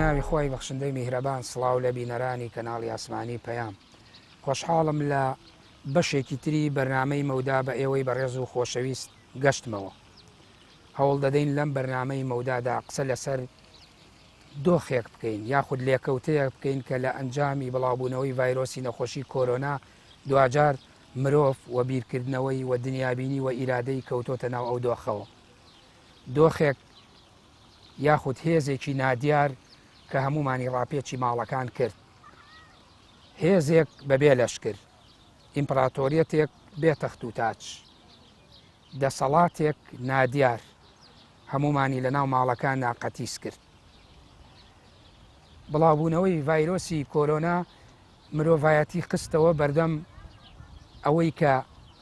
ناوی خۆی بەخشندەی میهرەبان سڵاو لە بینەرانی کەناڵی ئاسمانی پەیام خۆشحاڵم لە بەشێکی تری بەرنامەی مەودا بە ئێوەی بەڕێز و خۆشەویست گەشتمەوە. هەوڵ دەدەین لەم بەرنامەی مەودادا قسە لەسەر دۆخێک بکەین یاخود لێکەوتەیەک بکەین کە لە ئەنجامی بڵاوبوونەوەی ڤایرۆسی نەخۆشی کۆرۆنا دوجار مرۆڤ و بیرکردنەوەی و دنیابینی و ئیرادەی کەوتۆتە ناو ئەو دۆخەوە. دۆخێک یاخود هێزێکی نادیار کە هەمومانی ڕاپێکی ماڵەکان کرد. هێزێک بەبێ لەشکر، ئیمپراتۆریەتێک بێتەخت و تاج، دەسەڵاتێک نادیار هەمومانی لە ناو ماڵەکان ناقەتیس کرد. بڵاوبوونەوەی ڤایرۆسی کۆرۆنا مرۆڤایەتی خستەوە بەردەم ئەوەی کە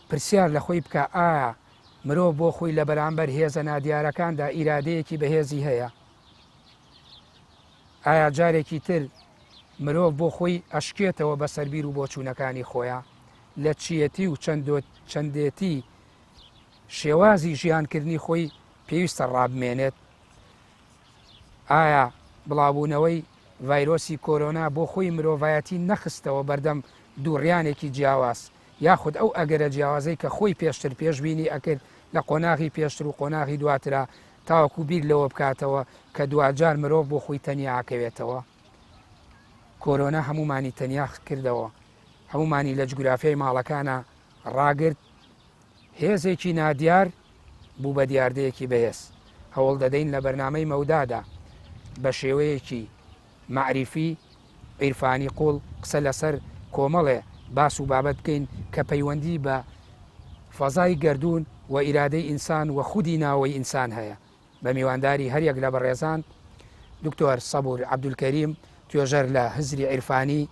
پرسیار لە خۆی بکە ئایا مرۆڤ بۆ خۆی لە بەرامبەر هێزە نادیارەکاندا ئیرادەیەکی بەهێزی هەیە؟ ئایا جارێکی تر مرۆڤ بۆ خۆی ئەشکێتەوە بە سەربیر و بۆچوونەکانی خۆیان لە چیەتی و چەندێتی شێوازی ژیانکردنی خۆی پێویستە ڕابمێنێت؟ ئایا بڵاوبوونەوەی ڤایرۆسی کۆرۆنا بۆ خۆی مرۆڤایەتی نەخستەوە بەردەم دووڕیانێکی جیاواز یاخود ئەو ئەگەرە جیاوازەی کە خۆی پێشتر پێشبینی ئەکرد لە قۆناغی پێشتر و قۆناغی دواترا تاوەکو بیر لەوە بکاتەوە کە دوجار مرۆڤ بۆ خۆی تەنیا ئاکەوێتەوە؟ کۆرۆنا هەمومانی تەنیا کردەوە، هەمومانی لە جوگرافیای ماڵەکانە ڕاگرت، هێزێکی نادیار بوو بە دیاردەیەکی بەهێز. هەوڵ دەدەین لە بەرنامەی مەودادا بە شێوەیەکی معریفی عیرفانی قوڵ قسە لەسەر کۆمەڵێ باس و بابەت بکەین کە پەیوەندی بە فەزای گەردوون و ئیرادەی ئینسان و خودی ناوەی ئینسان هەیە. بە میوانداری هەریەک لە بەڕێزان دکتۆر سەبور عەبدولکەریم توێژەر لە هزری عیرفانی،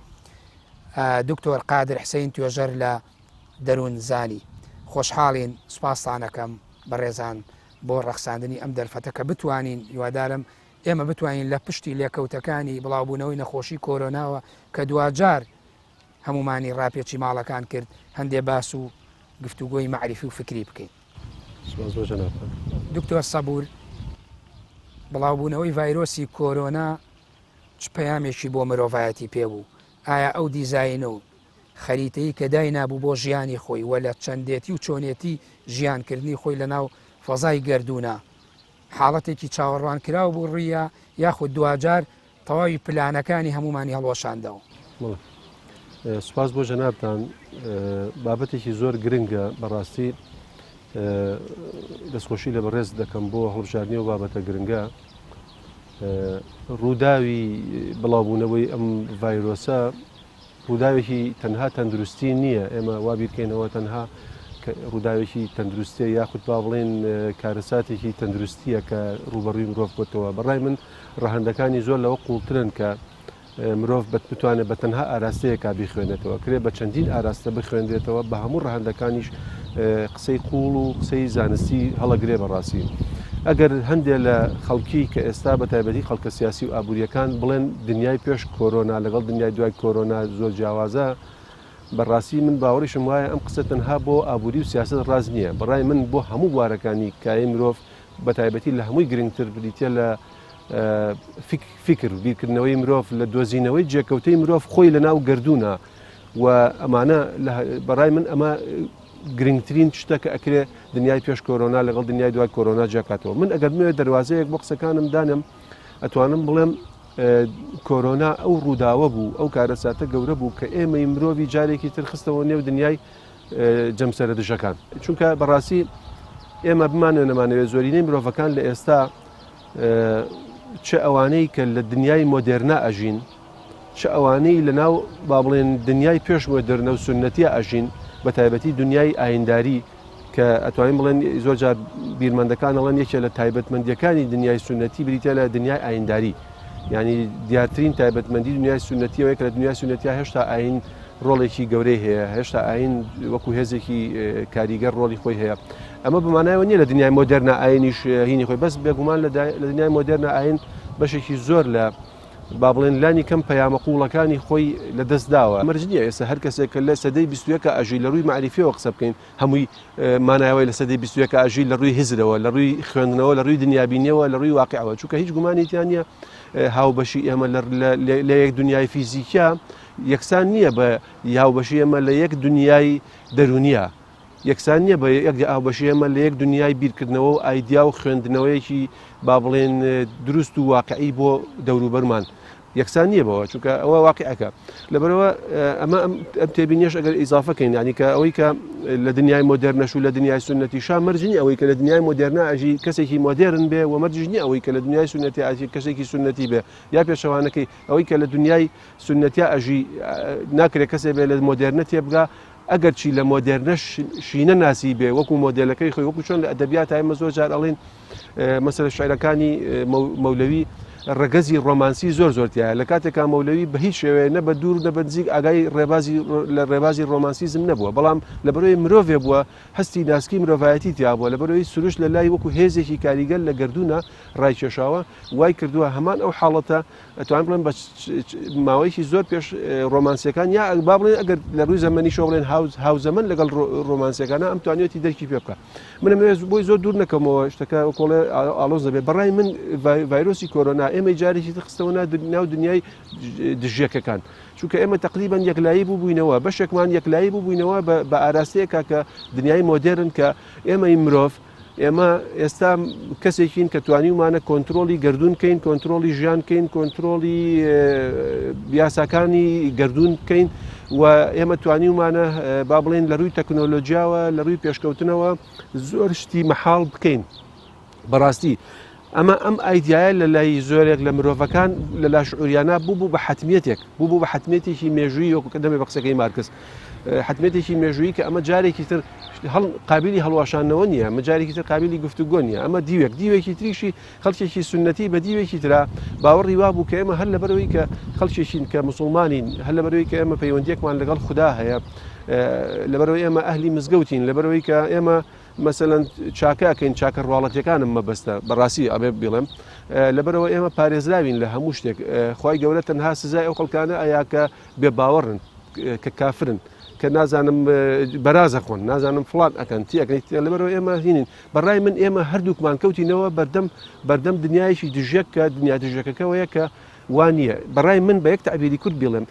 دکتۆر قادر حسین توێژەر لە دەروون زانی. خۆشحاڵین، سوپاسانەکەم بەڕێزان بۆ ڕەخساندنی ئەم دەرفەتە کە بتوانین هیوادارم ئێمە بتوانین لە پشتی لێکەوتەکانی بڵاوبوونەوەی نەخۆشی کۆرۆناوە کە دوجار هەمومانی ڕاپێکی ماڵەکان کرد هەندێ باس و گفتوگۆی معریفی و فکری بکەین. دکتۆر سەبور، بڵاوبوونەوەی ڤایرۆسی کۆرۆنا چ پەیامێکی بۆ مرۆڤایەتی پێبوو؟ ئایا ئەو دیزاینە و خەریتەی کە دای نابوو بۆ ژیانی خۆی و لە چەندێتی و چۆنێتی ژیانکردنی خۆی لە ناو فەزای گەردوونە حاڵەتێکی چاوەڕوان کراو بوو ڕوویە یاخود دوجار تەواوی پلانەکانی هەمومانی هەڵوەشاندەوە؟ سوپاس بۆ جەنابتان. بابەتێکی زۆر گرنگە بەڕاستی دەستخۆشی لە بەڕێز دەکەم بۆ هەڵبژاردننی و بابەتە گرنگە. ڕووداوی بڵاوبوونەوەی ئەم ڤایرۆسە ڕووداوێکی تەنها تەندروستی نییە. ئێمە وابیرکەینەوە تەنها ڕووداوێکی تەندروستیە یاخود با بڵێن کارەساتێکی تەندروستیە کە ڕوبەڕووی مرۆڤ بۆتەوە. بەڕای من ڕەهەندەکانی زۆر لەوە قوڵترن کە مرۆڤ بتوانێت بە تەنها ئاراستەیەکا بیخوێنێتەوە، کرێ بە چەندین ئاراستە بخوێنرێتەوە بە هەموو ڕەهەندەکانیش قسەی قوڵ و قسەی زانستی هەڵەگرێ بەڕاستی. ئەگەر هەندێک لە خەڵکی کە ئێستا بە تایبەتی خەڵکە سیاسی و ئابوووریەکان بڵێن دنیای پێش کۆرۆنا لەگەڵ دنیای دوای کۆرۆنا زۆر جیاوازە، بەڕاستی من باوەڕیشم وایە ئەم قسە تەنها بۆ ئابووری و سیاست ڕاز نییە. بەڕای من بۆ هەموو بوارەکانی کای مرۆڤ بە تایبەتی لە هەمووی گرنگتر بریتە لە فکر بیرکردنەوەی مرۆڤ لە دۆزینەوەی جێکەوتەی مرۆڤ خۆی لە ناو گەردوونە و ئەمانە بەڕای من ئەمە گرنگترین شتە کە ئەکرێ دنیای پێش کۆرۆنا لەگەڵ دنیای دوای کۆرۆنا جێکاتەوە. من ئەگەر بمەوێت دەواازەیەک بۆ قسەکانم دانم ئەتوانم بڵێم کۆرۆنا ئەو ڕووداوە بوو، ئەو کارەساتە گەورە بوو کە ئێمەی مرۆڤی جارێکی تر خستەوە نێو دنیای جەمسەرە دژەکان. چونکە بەڕاستی ئێمە بمانە نەمانەوێت زۆرینەی مرۆڤەکان لە ئێستا چه ئەوانەی کە لە دنیای مۆدێرنا ئەژین، چه ئەوانەی لە ناو با بڵێن دنیای پێش مۆدێرنە و سونەتیە ئەژین، بە تایبەتی دنیای ئاینداری کە ئەتوانین بڵێن زۆر جار بیرمەندەکان ئەڵەن یەکێ لە تایبەتمەندیەکانی دنیای سونەتی بریتە لە دنیای ئاینداری. یعنی دیارترین تایبەتمەندی دنیای سونەتیەوەی کە لە دنیای سونەتیا هێشتا ئاین ڕۆڵێکی گەورەی هەیە، هێشتا ئاین وەکو هێزێکی کاریگەر ڕۆڵی خۆی هەیە. ئەمە بمانایەوە نییە لە دنیای مۆدێرنا ئاینیش هینی خۆی، بەس بێگومان لە دنیای مۆدێرنا ئاین بەشێکی زۆر لە با بڵێن لانی کەم پەیامە قوڵەکانی خۆی لەدەست داوە مەرج نییە ئێستا هەر کەسێک کە لە سەدەی 21 ئاژی لە ڕووی معریفیەوە قسە بکەین هەمووی مانایەوەی لە سەدەی 21 ئاژی لە ڕووی هزرەوە لە ڕووی خوێندنەوە لە ڕووی دنیابینیەوە لە ڕووی واقعەوە چونکە هیچ گومانیتیان نیە هاوبەشی ئێمە لە یەک دنیای فیزیکیا یەکسان نییە بە هاوبەشی ئێمە لە یەک دنیای دەرونیە یەکسان نییە بە یەک هاوبەشی ئێمە لە یەک دنیای بیرکردنەوە و ئایدیا و خوێندنەوەیەکی با بڵێن دروست و واقعی بۆ دەوروبەرمان یەکسان نییە بەوە چونکە ئەوە واقعەکە لەبەرەوە ئەمە ئەم تێبینیش ئەگەر ئیزافەکەین ینی کە ئەوەی کە لە دنیای مۆدرنەش و لە دنیای سنەتی شا مەرجنی ئەوەی کە لە دنیای مۆدرنە ئەژی کەسێکی مۆدرن بێ و مەرجنی ئەوەی کە لە دنیای سنەتی ئاژی کەسێکی سنەتی بێ یا پێشەوانەکەی ئەوەی کە لە دنیای سنەتیا ئەژی ناکرێت کەسێ بێ لە مۆدرنە تێبگا ئەگەر چی لە مۆدرنەش شینە ناسی بێ وەکو مۆدلەکەی خۆی وەکو چۆن لە ئەدەبیات ئێمە زۆر جار ئەڵێن مەسەلە شاعیرەکانی مەولەوی ڕگەزی ڕۆمانسی زۆر زۆرتیایە لە کاتێکا مەولەوی بە هیچ شێوەیە نە بە دوور نە بە نزیک ئاگای لە ڕێبازی ڕۆمانسیزم نەبووە بەڵام لەبەرەوەی مرۆڤێ بووە هەستی ناسکی مرۆڤایەتی تیا بووە لەبەرەوەی سروش لە لای وەکو هێزێکی کاریگەر لە گردوونە ڕایکێشاوە وای کردووە هەمان ئەو حاڵەتە ئەتوان بڵێن بە ماوەیەکی زۆر پێش ڕۆمانسیەکان یا با بڵێن ئەگەر لە ڕووی زەمەنی شۆ بڵێن هاوزەمەن لەگەڵ ڕۆمانسیەکانە ئەم توانێتی دەرکی پێ بکە منم بۆی زۆر دوور نەکەمەوە شتەکە کۆڵێ ئالۆز دەبێت بەڕای من ڤایرۆسی کۆرۆنا ئێمە جارێکی خستەوە ناو دنیای دژیەکەکان چونکە ئێمە تقریبا یەکلایی بووبووینەوە بەشێکمان یەکلایی بووبووینەوە بە ئاراستەیەکە کە دنیای مۆدرن کە ئێمەی مرۆڤ ئێمە ئێستا کەسێکین کە توانیمانە کۆنتترۆلی گردون بکەین کۆنتترۆلی ژیان بکەین کۆنتترۆلی بیاساکانی گردون بکەین و ئێمە توانیمانە با بڵێن لە ڕووی تەکنۆلۆژیاوە لە ڕووی پێشکەوتنەوە زۆر شتی مەحاڵ بکەین بەڕاستی ئەمە ئەم ئایدایە لە لای زۆرێک لە مرۆڤەکان لە لاشعوریانە بوو بە حتمیەتێک بوو بە حتمێتێکی مێژووی وەکو دەمێ بە قسەکەی مارکس حتمێتێکی مێژووی کە ئەمە جارێکی تر قابلی هەڵواشانەوە نییە ئەمە جارێکی تر قابلی گفتوگۆ نیە ئەمە دیوێکی تریشی خەڵکێکی سنەتی بە دیوێکی ترا باوەڕی وا بوو کە ئێمە هەر لەبەرەوەی کە خەڵکێکین کە مسلمانین هەر لەبەرەوەی کە ئێمە پەیوەندیەکمان لەگەڵ خوددا هەیە لەبەرەوەی ئێمە ئەهلی مزگەوتین لەبەرەوەی کە ئێمە مەسەلەن چاکەکەین چاکە ڕواڵەتەکانم مەبەستە بەڕاستی ئەبێ بڵێم لەبەرەوە ئێمە پارێزراوین لە هەموو شتێک خی گەورە تەنها سزای ئەو خەڵکانە ئەیا کە بێ باوەڕن کە کافرن کە نازانم بەرازە خۆن نازانم فڵات ئەەکەن تیەکەیت لەبەرەوە ئێمە هینین بەڕای من ئێمە هەردووکمان کەوتینەوە بەردەم دنیایشی دژێک کە دنیا دژەکەەوەیە کە وانە بەڕای من بە یەک تعبیری کورد بڵێم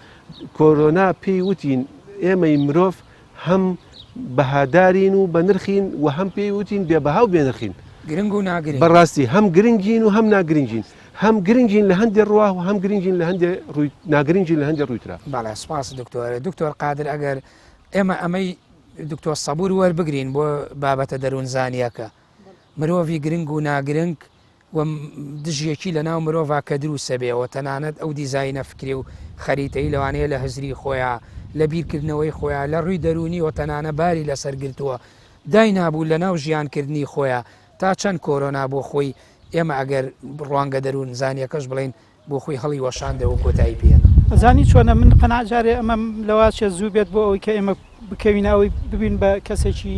کۆرۆنا پێی وتین ئێمەی مرۆڤ هەم بەهادارین و بە نرخین و هەم پێی وتین بێبەها و بێنرخین گرنگ و ناگرنگ بەڕاستی هەم گرنگین و هەم ناگرنگین هەم گرنگین لە هەندێک ڕوا و هەم گرنگین لە هەندێک ناگرنگین لە هەندێک ڕوویترا باڵێ سپاس دکتۆر قادر ئەگەر ئێمە ئەمەی دکتۆر سەبور وەربگرین بۆ بابەتە دەروونزانیەکە مرۆڤی گرنگ و ناگرنگ و دژیەکی لە ناو مرۆڤ کە دروستە بێەوە تەنانەت ئەو دیزاینە فکری و خەریتەی لەوانەیە لە هزری خۆیان لە بیرکردنەوەی خۆیان لە ڕووی دەرونی و تەنانە باری لەسەرگرتووە دای نابوو لە ناو ژیانکردنی خۆیان تا چەند کۆرۆنا بۆ خۆی ئێمە ئەگەر ڕوانگە دەروون زانیەکەش بڵین بۆ خۆی هەڵی وەشاندەوە کۆتایی پێێنە زانی چۆنە من قەناعجارێ ئەمە لەواشە زوو بێت بۆ ئەوەی کە ئێمە بکەوینەوەی ببین بە کەسێکی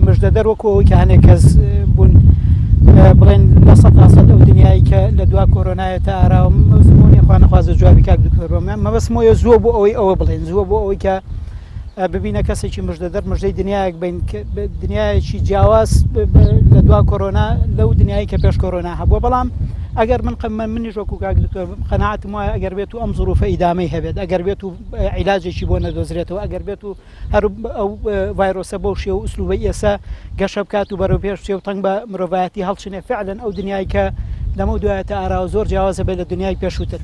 مژدەدەر وەکو ئەوەی کە هەنێک کەس بوون بڵێن لە 100% ئەو دنیایی کە لە دوا کۆرۆنایە تا ئاراوە زمانی خوانەخوازە جوابی کاک دکتۆرۆمیان مەبەستمۆیە زووە بۆ ئەوەی ئەوە بڵێن زووە بۆ ئەوەی کە ببینە کەسێکی مژدەدەر مژدەی دنیایەک بین دنیایەکی جیاواز لە دوا کۆرۆنا لەو دنیایی کە پێش کۆرۆنا هەبووە بەڵام ئەگەر منیش وەکو کاک دکتۆر قەناعەتم وایە ئەگەر بێت و ئەم زروفە ئیدامەی هەبێت ئەگەر بێت و عیلاجێکی بۆ نەدۆزرێتەوە ئەگەر بێت و هەر ئەو ڤایرۆسە بەو شێوە و ئوسلوبەی ئێسا گەشە بکات و بەرەو پێش چێ و تەنگ بە مرۆڤایەتی هەڵچنێ فعلەن ئەو دنیای کە لەمە دوایە تا ئاراوە زۆر جیاوازە بێت لە دنیای پێشووتر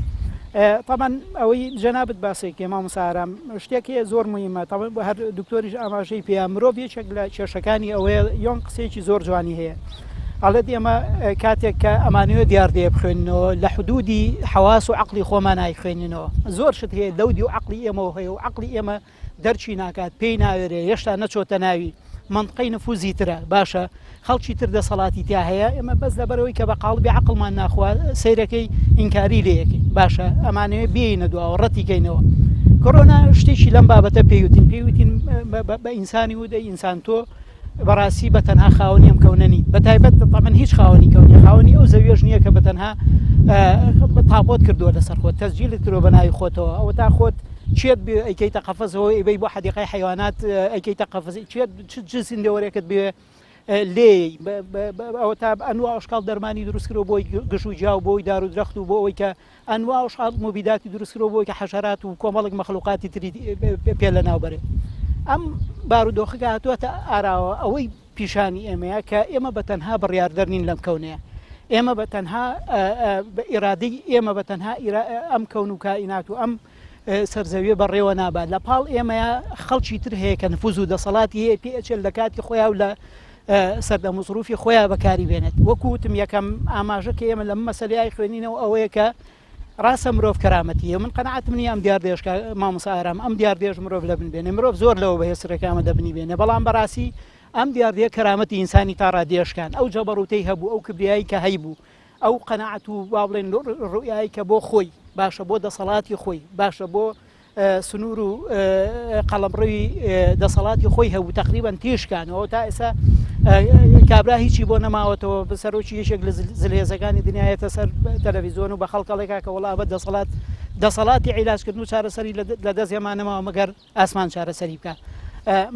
طبعا ئەوەی جەنابەت باسێکی مامۆستا ئارام شتێکی زۆر مهمە طبعا هەر دکتۆریش ئاماژەی پێیان مرۆڤ یەکێک لە کێشەکانی ئەوەیە یۆن قسێکی زۆر جوانی هەیە ئەڵێت ئێمە کاتێک کە ئەمانوێ دیاردەیە بخوێننەوە لە حدودی حواس و عقلی خۆمان نایخوێنینەوە زۆر شت هەیە لەودی و عقلی ئێمەوە هەیە و عقلی ئێمە دەرچی ناکات پێی ناوێرێ هێشتا نەچۆتە ناوی منطقەی نفوزی ترە باشە خەڵکی تر دەسەڵاتی تیا هەیە ئێمە بەس لەبەرەوەی کە بە قاڵبی عقلمان ناخوا سەیرەکەی ئینکاری لەیەکی باشە ئەمانەوێ بێینە دواوە ڕەتیکەینەوە کۆرۆنا شتێکی لەم بابەتە پێیوتین بە ئینسانی و دەی ئینسان تۆ بەڕاستی بە تەنها خاوەنی ئەم کەونەنی بە تایبەت من هیچ خاوەنی کەونی خاوەنی ئەو زەویێژ نییە کە بە تەنها تاپۆت کردووە لەسەر خۆت تەسجیلت کردووە بە ناوی خۆتەوە ئەوە تا خۆت چێت ئەیکەیتە قەفەزەوە ئەبەی بۆ حەدیقەی حیوانات ئەیکەیتە قەفەزی چ سندەوەرێکت بێ لێ ئەوە تا ئەنوا ئەشکال دەرمانی دروستکرەوە بۆی گشت و جا و بۆی دار و درەخت و بۆ ئەوەی کە ئەنوا ئەشکال مۆبیداتی دروستکرەوە بۆی کە حەشەرات و کۆمەڵک مەخلوقاتی تری پێ لە ناوبەرێ ئەم بارودۆخەکە هاتووەتە ئاراوە ئەوەی پیشانی ئێمەیە کە ئێمە بە تەنها بڕیاردەر نین لەم کەونەیە ئێمە بە تەنها ئیرادەی ئێمە بە تەنها ئەم کەون و کائینات و ئەم سەرزەویە بەڕێوە نابات لە پاڵ ئێمەیە خەڵکی تر هەیە کە نفوز و دەسەڵاتی هەیە پێچێت لە کاتی خۆیان و لە سەردەموسروفی خۆیان بەکاری بێنێت وەکوتم یەکەم ئاماژە کە ئێمە لە مەسەلەی خوێنینەوە ئەوەیە کە ڕاستە مرۆڤ کەرامەتیە من قەنەعەتم نییە ئەم دیاردێشکە مامۆستا ئارام ئەم دیاردێژ مرۆڤ لە بنبێنێ مرۆڤ زۆر لەوە بەهێزرەکەمە دەبنی بێنێ بەڵام بەڕاستی ئەم دیاردەیە کەرامەتی ئینسانی تا ڕادێشکان ئەو جەبەڕوتەی هەبوو ئەو کبریایی کە هەیبوو ئەو قەنەعەت و وا بڵێن ڕوئایی کە بۆ خۆی باشە بۆ دەسەڵاتی خۆی باشە بۆ سنوور و قەڵەمڕەوی دەسەڵاتی خۆی هەبوو تقریبان تێشکانەوە تا ئێستا کابرا هیچی بۆ نەماوەتەوە بەسەرۆکی یەکێک لە زلهێزەکانی دنیایەتە سەر تەلەڤیزۆن و بە خەڵکەڵێکا کە وڵا بە دەسەڵاتی عیلاجکردن و چارەسەری لە دەست هێمانەمەوە مەگەر ئاسمان چارەسەری بکە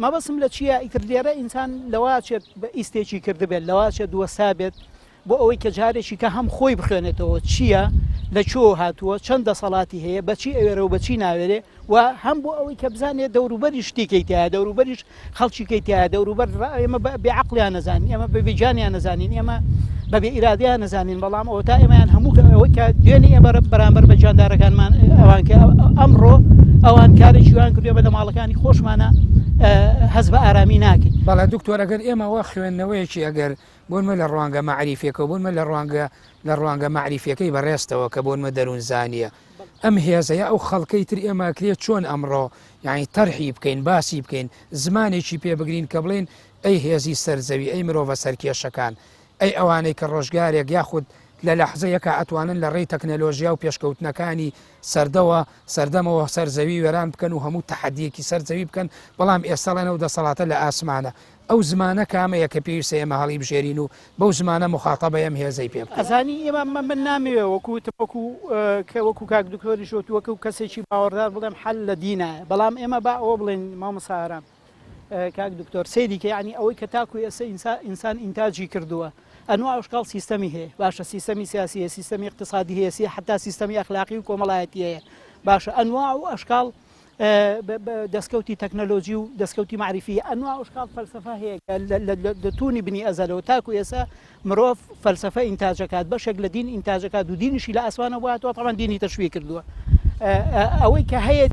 مەبەسم لە چییە ئیتر لێرە ئینسان لەواچێت بە ئیسێکی کردبێت لەواچێت دووەستا بێت بۆ ئەوەی کە جارێکی کە هەم خۆی بخوێنێتەوە چییە لە چۆ هاتووە چەند دەسەڵاتی هەیە بەچی ئەوێرە و بەچی ناوێرێ و هەم بۆ ئەوەی کە بزانێت دەوروبەری شتێکیتیایە دەوروبەریش خەڵکیکەیتیایە دەوروبەر ئێمە بێعەقلیان نەزانین ئێمە بە بێجانیان نەزانین ئێمە بە بێ ئیرادیان نەزانین بەڵام ئەوە تا ئێمەیان هەموو ئەوەی کە دوێنێ ئێمە بەرامبەر بە جاندارەکانمان ئەوان کە ئەمڕۆ ئەوان کارێکی وان کردوێ بە لە ماڵەکانی خۆشمانە هەز بە ئارامی ناکەین بەڵام دکتۆر ئەگەر ئێمە وە خوێندنەوەیەکی ئەگەر بۆنمە لە ڕوانگە معریفێکە بوونمە لە ڕوانگە معریفەکەی بەڕێستەوە کە بۆنمە دەروون زانیە ئەم هێزەیە ئەو خەڵکەی تر ئێمە کرێت چۆن ئەمڕۆ یعنی تەرحی بکەین باسی بکەین زمانێکی پێ بگرین کە بڵێن ئەی هێزی سەرزەوی ئەی مرۆڤە سەرکێشەکان ئەی ئەوانەی کە ڕۆژگارێک یاخود لە لەحزەیەکە ئەتوانن لە ڕێی تەکنەلۆژیا و پێشکەوتنەکانی سەردەمەوە سەرزەوی وێران بکەن و هەموو تەحەدیەکی سەرزەوی بکەن بەڵام ئێستاڵێنەوە دەسەڵاتە لە ئاسمانە ئەو زمانە کامەیە کە پێویستە ئێمە هەڵی بژێرین و بەو زمانە مخاتەبە ئەم هێزەی پێ بکەین ئەزانی ئێمە من نامەوێ وەکو کاک دکتۆری شۆت وەکو کەسێکی باوەڕدار بڵێم حەل لە دینە بەڵام ئێمە با ئەوە بڵێن مامۆستا ئارام کاک دکتۆر سەیری کە یعنی ئەوەی کە تاکو ئێستا ئینسان ئینتاجی کردووە ئەنوا ئەوشکال سیستەمی هەیە باشە سیستەمی سیاسی هەیە سیستەمی اقتصادی هەیە حتا سیستەمی ئەخلاقی و کۆمەڵایەتی هەیە باشە ئەنوا و ئەشکال دەستکەوتی تەکنەلۆژی و دەستکەوتی معریفی ئەنوا ئەشکال فەلسەفە هەیە دەتونی بنی ئەزەلەوە تاکو ئێستا مرۆڤ فەلسەفە ئینتاجەکات بەشێک لە دین ئینتاجەکات و دینیشی لە ئاسمانە بواتەوە تەمان دینی تەشویق کردووە ئەوەی کە هەیە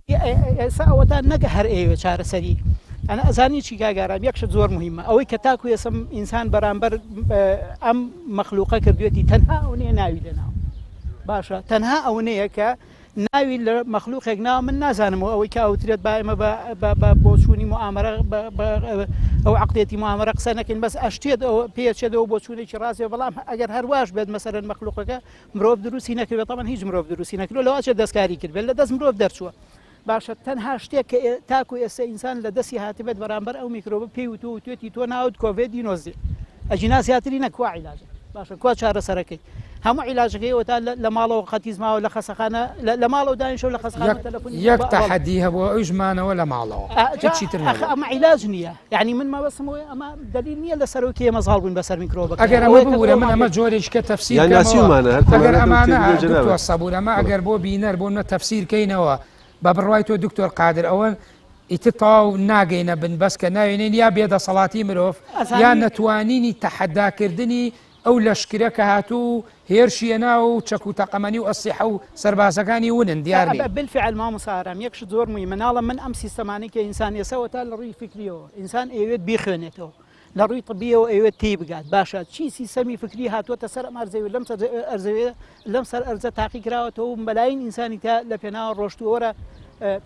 ئێستا ئەوەتان نەگە هەر ئێوە چارەسەری ئەنا ئەزانی چی کاگارام یەکشت زۆر مهمە ئەوەی کە تاکو ئێسم ئینسان بەرامبەر ئەم مەخلوقە کردوێتی تەنها ئەوەیە ناوی لەناو باشە تەنها ئەوەیە کە ناوی لە مەخلوقێک ناو من نازانمەوە ئەوەی کە ئەوترێت با ئێمە بۆ چوونی معامەرە ئەو عەقدێتی معامەرە قسە نەکەین بەس ئەشتێت ئەوە پێچێتەوە بۆ چوونێکی ڕاستێ بەڵام ئەگەر هەرواش بێت مەسەرەن مەخلوقەکە مرۆڤ دروستی نەکردێت تەمان هیچ مرۆڤ دروستی نەکردو لەواچێت دەستکاری کرد بێت لە دەست مرۆڤ دەرچووە باشە تەنها شتێک کە تاکو ئێستا ئینسان لە دەستی هاتبێت بەرامبەر ئەو میکرۆبە پێی و توێتی تۆ ناوت کۆڤێدی نۆزی ئەجینا زیاتری نەکوا عیلاجە باشە کوا چارەسەرەکەی هەموو عیلاجەکەی تا لە ماڵەوە قەتیزماوە لە خەسەخانە لە ماڵەوە دانیشەوە لە خەسەخانە یەک تەحەدی هەبووە ئەو ژمانەوە لە ماڵەوە ئەمە عیلاج نییە یعنی من مەبەستمەوەی ئەمە دلیل نییە لە سەرۆکی ئێمە زاڵ بووین بەسەر میکرۆبەکە ئەگەر ئەمە ببوورە من ئەمە جۆرێککە تەفسیر ئەگەر ئەمانە سەبوور ئەمە ئەگەر بۆ بینەر بۆ تەفسیرکەینەوە بە بڕوای تۆ دکتۆر قادر ئەوەن ئیتر تاو ناگەینە بن بەس کە ناوێنین یا بێدەسەڵاتی مرۆڤ یان نەتوانینی تەحەداکردنی ئەو لەشکرە کە هاتوو هێرشیە ناو چەک و تەقەمەنی و ئەسیحە و سەربازەکانی ونن دیار بالفعل مامۆستا ئارام یەکشت زۆر موی مناڵە من ئەم سیستەمانی کە ئینسان ئێسەوە تا لە ڕووی فکریەوە ئینسان ئەوێت بیخوێنێتەوە لە ڕووی طبیەوە ئەوێت تێی بگات باشە چی سیستەمی فکری هاتووەتە سەر ئەم ئەرزەوێ لەم سەر ئەرزە تاقی کراوەتەوە و مەلاین ئینسانی تا لە پێناوە ڕۆشتووەرە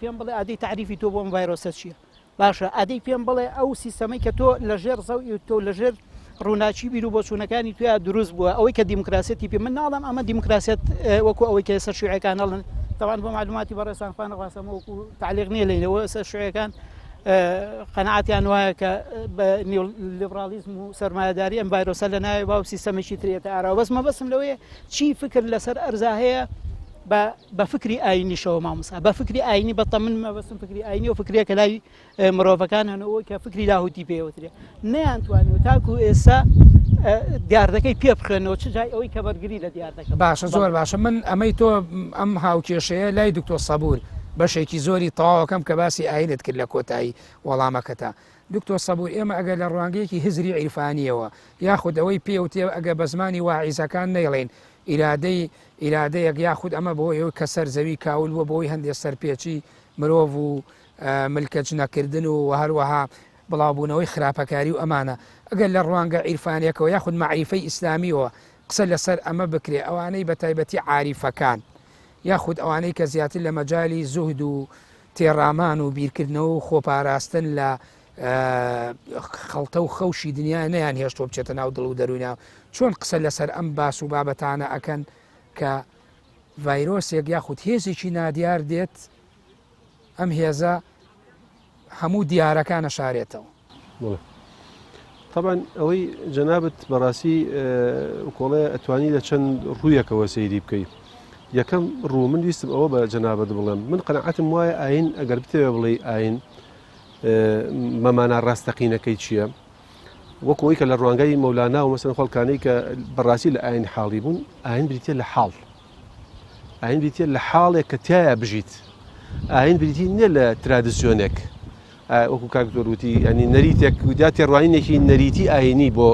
پێم بڵێ ئادەی تعریفی تۆ بۆم ڤایرۆسە چییە باشە ئادەی پێم بڵێ ئەو سیستەمەی کە تۆ لەژێر زەوی تۆ لەژێر ڕووناچی بیر و بۆچوونەکانی تویا دروست بووە ئەوەی کە دیموکراسەتی پێ من ناڵم ئەمە دیموکراسێت وەکو ئەوەی کە سەر شوێعەکان هەڵن تەوان بۆ معلوماتی بەڕێستان خوان ڕاستەمە وەکو تعلیق نییە لێنەوە سەر شوێعەکان قەنەعەتیان وایە کە بە نیۆلیبرالیزم و سەرمایەداری ئەم ڤایرۆسە لە ناوی باو سیستەمێکی ترێتە ئاراوە بەس مەبەستم لەوەیە چی فکر لەسەر ئەرزا هەیە بە فکری ئاینیشەوە مامۆستا بە فکری ئاینی بەتە من مەبەستم فکری ئاینی و فکرێکە لای مرۆڤەکان هەنەوە کە فکری لاهوتی پێوترێ نەیانتوانی تاکو ئێستا دیاردەکەی پێ بخێنەوە چ جای ئەوەی کە بەرگری لە دیاردەکە باشە زۆر باشە من ئەمەی تۆ ئەم هاوکێشەیە لای دکتۆر سەبور بەشێکی زۆری تەواوەکەم کە باسی ئاینت کرد لە کۆتایی وەڵامەکەتە دکتۆر سەبور ئێمە ئەگەر لە ڕوانگەیەکی هزری عیرفانیەوە یاخود ئەوەی پێوتێ ئەگە بە زمانی واعیزەکان نەیڵێن ئیرادەیەک یاخود ئەمە بۆی ئەوەی کە سەر زەوی کاول بووە بۆی هەندێک سەرپێچی مرۆڤ و ملکەج نەکردن و هەروەها بڵاوبوونەوەی خراپەکاری و ئەمانە ئەگەر لە ڕوانگە عیرفانیەکەوە یاخود مەعریفەی ئیسلامیەوە قسە لەسەر ئەمە بکرێ ئەوانەی بە تایبەتی عاریفەکان یاخود ئەوانەی کە زیاتر لە مەجای زوهد و تێڕامان و بیرکردنەوە و خۆپاراستن لە خەڵتە و خەوشی دنیا نەیان هێشتۆ بچێتە ناو دڵ و دەرووناو چۆن قسە لەسەر ئەم باس و بابەتانە ئەکەن کە ڤایرۆسێک یاخود هێزێکی نادیار دێت ئەم هێزە هەموو دیارەکانە شارێتەوە طبعا ئەوەی جەنابەت بەڕاستی کۆڵێ ئەتوانی لە چەند ڕوویەکەوە سەیری بکەیت یەکەم ڕوو من ویستم ئەوە بە جەنابەت بڵێم من قەنەعەتم وایە ئاین ئەگەر بتەوێ بڵێ ئاین مەمانە ڕاستەقینەکەی چییە وەکەوەی کە لە ڕوانگەی مەولانا و مەسەن خەڵکانەی کە بەڕاستی لە ئاین حاڵی بوون ئاین بریتە لە حاڵ ئاین بریتە لە حاڵێک کە تایە بژیت ئاین بریتی نیە لە ترادیسیۆنێک وەکو کاکتۆروتی ینی نەریتێک ودا تێڕوانینێکی نەریتی ئاینی بۆ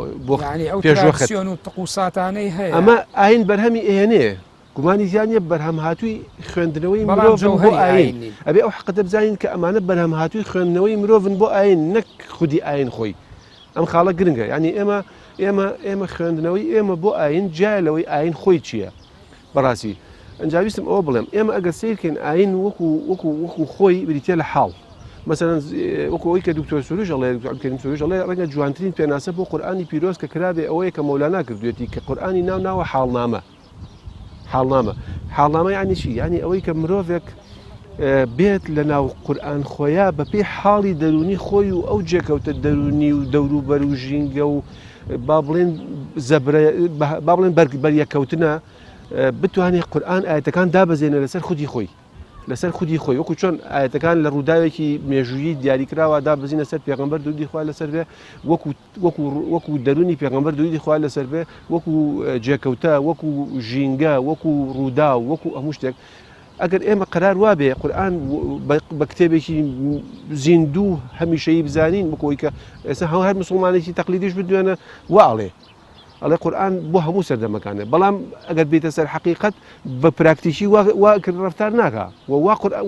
پێشوەخت و تقوساتانەی هەیە ئەمە ئاین بەرهەمی ئێنێ گومانی زیانە بەرهەم هاتووی خوێندنەوەی مرۆڤ بۆ ئاین ئەبێ ئەو حقەتە بزانین کە ئەمانە بەرهەم هاتووی خوێندنەوەی مرۆڤن بۆ ئاین نەک خودی ئاین خۆی ئەم خاڵە گرنگە ینی ئێمە خوێندنەوەی ئێمە بۆ ئاین جای لەوەی ئاین خۆی چییە بەڕاستی ئەنجاویستم ئەوە بڵێم ئێمە ئەگەر سیرکەین ئاین وەکو خۆی بریتە لە حاڵ مثلا وەکو ئەوەی کە دکتۆر سروش ئەڵێ کەریم سروش ئەڵێ ڕەنگە جوانترین پێناسە بۆ قورئانی پیرۆز کە کرابێ ئەوەیە کە مەولانا کردوێتی کە قورئانی ناوە حاڵنامە یعنی چی یعنی ئەوەی کە مرۆڤێک بێت لە ناو قورئان خۆیە بە پێی حاڵی دەرونی خۆی و ئەو جێکەوتە دەرونی و دەوروبەر و ژینگە و با بڵێن بەریەکەوتنە بتوانێت قورئان ئاەتەکان دابەزێنە لەسەر خودی خۆی وەکو چۆن ئاەتەکان لە ڕووداوێکی مێژویی دیاریکراوە دابەزینە سەر پێغەمبەر دوودی خوا لەسەر بێ وەکو دەرونی پێغەمبەر دوودی خوا لەسەر بێ وەکو جێکەوتە وەکو ژینگە وەکو ڕوودا وەکو هەموو شتێک ئەگەر ئێمە قەرار وابێ قورئان بە کتێبێکی زیندوو هەمیشەیی بزانین بکۆی کە ئێستا هەر مسلمانێکی تەقلیدیش بدوێنە واڵێ ئەڵێ قورئان بۆ هەموو سەردەمەکانە بەڵام ئەگەر بێتە سەر حەقیقەت بە پراکتیکی ڕفتار ناکە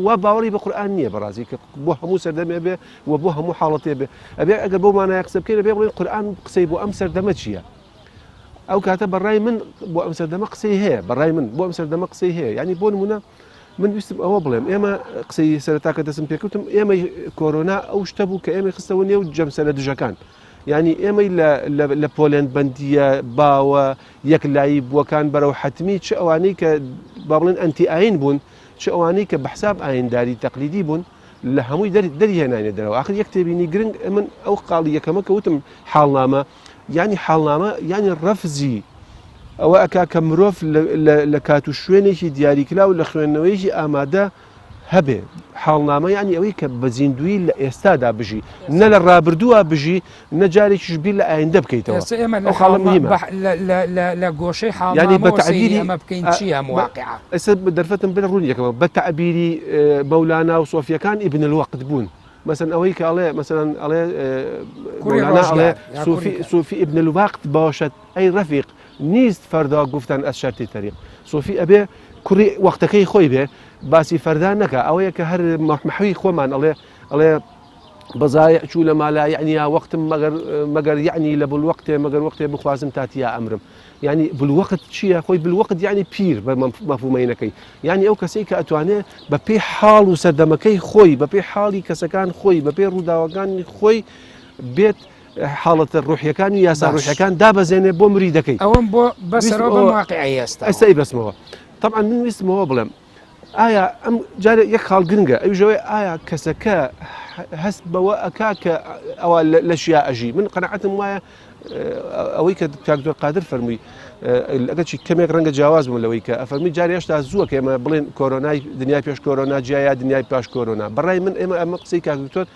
وا باوەڕی بە قورئان نییە بەڕاستی کە بۆ هەموو سەردەمێ بێ و بۆ هەموو حاڵەتێ بێ ئەبێ ئەگەر بۆ مانایە قسە بکەین بێ بڵێن قورئان قسەی بۆ ئەم سەردەمە چییە ئەو کاتە بەڕای من بۆ ئەم سەردەمە قسەی هەیە بەڕای من بۆ ئەم سەردەمە قسەی هەیە ینی بۆ نمونە من ویستم ئەوە بڵێم ئێمە قسەی سەرەتاکە دەستم پێکەوتم ئێمە کۆرۆنا ئەو شتە بوو کە ئێمە خستەوە نێو جەمسەرە دژەکان ینی ئێمەی لە پۆلێن بەندیە باوە یەکلایی بووەکان بەرەو حتمی چ ئەوانەی کە با بڵێن ئەنتی ئاین بوون چ ئەوانەی کە بەحساب ئاینداری تەقلیدی بوون لە هەمووی دەریهێنانێ دەرەوە آخر یەک تێبینی گرنگ من ئەو قاڵی یەکەمە کەوتم حاڵنامە ینی ڕەفزی ئەوە ئەکا کە مرۆڤ لە کات و شوێنێکی دیاریکرا و لە خوێندنەوەیکی ئامادە هەبێ حاڵنامە ینی ئەوەی کە بە زیندوی لە ئێستادا بژی نە لە ڕابردووە بژی نەجارێکیش بیر لە ئایندە بکەیتەوە لە گۆشەی حاڵنامە بە تعبیری ئەمە بکەین چییە مواقعە ئێستا دەرفەتم بێ ڕوونیەکەوە بە تعبیری مەولانا و سۆفیەکان ئیبن الوەقت بوون مثلا ئەوەی کە ئەڵێ مثلا ئەڵێ سوفی ابن الوقت باشد ئەی ڕەفیق نیست فەردا گفتن ئەس شەرتی تەریق سۆفی ئەبێ کوڕی وەختەکەی خۆی بێ باسی فەردان نەکە ئەوەیە کە هەر مححوی خۆمان ئەڵێ بەزای چوو لە مالا یعنیە وەختم مەگەر یعنی لە بڵوەقتێ مەگەر وەختێ بخوازم تاتیا ئەمرم ینی بڵوەقت چییە خۆی بڵوەقت یعنی پیر بە مەفهومینەکەی یعنی ئەو کەسەی کە ئەتوانێت بە پێی حاڵ و سەردەمەکەی خۆی بە پێی حاڵی کەسەکان خۆی بە پێی ڕووداوەکانی خۆی بێت حاڵەتە ڕوحیەکان و یاسا ڕوحیەکان دابەزێنێ بۆ مریدەکەی ئەوم بۆ بەسەرەوە واقعی ئێستا بەسمەوە طبعا من ویستمەوە بڵێم ئایا ئەم جارێک یەک خاڵ گرنگە ئەوژەوەی ئایا کەسەکە هەست بەوە ئەکا کە ئەوە لە شیا ئەژی من قەنەعەتم وایە ئەوەی کە کاکتۆر قادر فەرمووی ئەگەرچی کەمێک ڕەنگە جیاواز بوون لەوەی کە ئەفەرمی جاری هێشتا زووە کە ئێمە بڵێن کۆرۆنای دنیای پێش کۆرۆنا جیایە دنیای پاش کۆرۆنا بەڕای من ئەمە قسەی کاکتۆر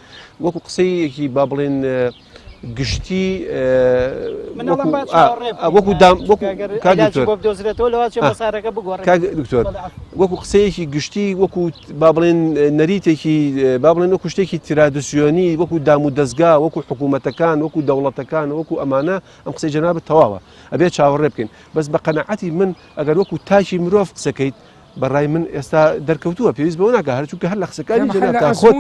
وەکو قسەیەکی با بڵێن گشتی وەکو قسەیەکی گشتی وەکو با بڵێن نەریتێکی با بڵێن وەکو شتێکی ترادسیۆنی وەکو دام و دەستگا وەکو حکوومەتەکان وەکو دەوڵەتەکان وەکو ئەمانە ئەم قسەی جەنابەت تەواوە ئەبێ چاوەڕێ بکەین بەس بە قەنەعەتی من ئەگەر وەکو تاکی مرۆڤ قسەکەیت بەڕای من ئێستا دەرکەوتووە پێویست بەوە ناکە هەرچووکە هەر لە قسەکانی جەنابتا خۆت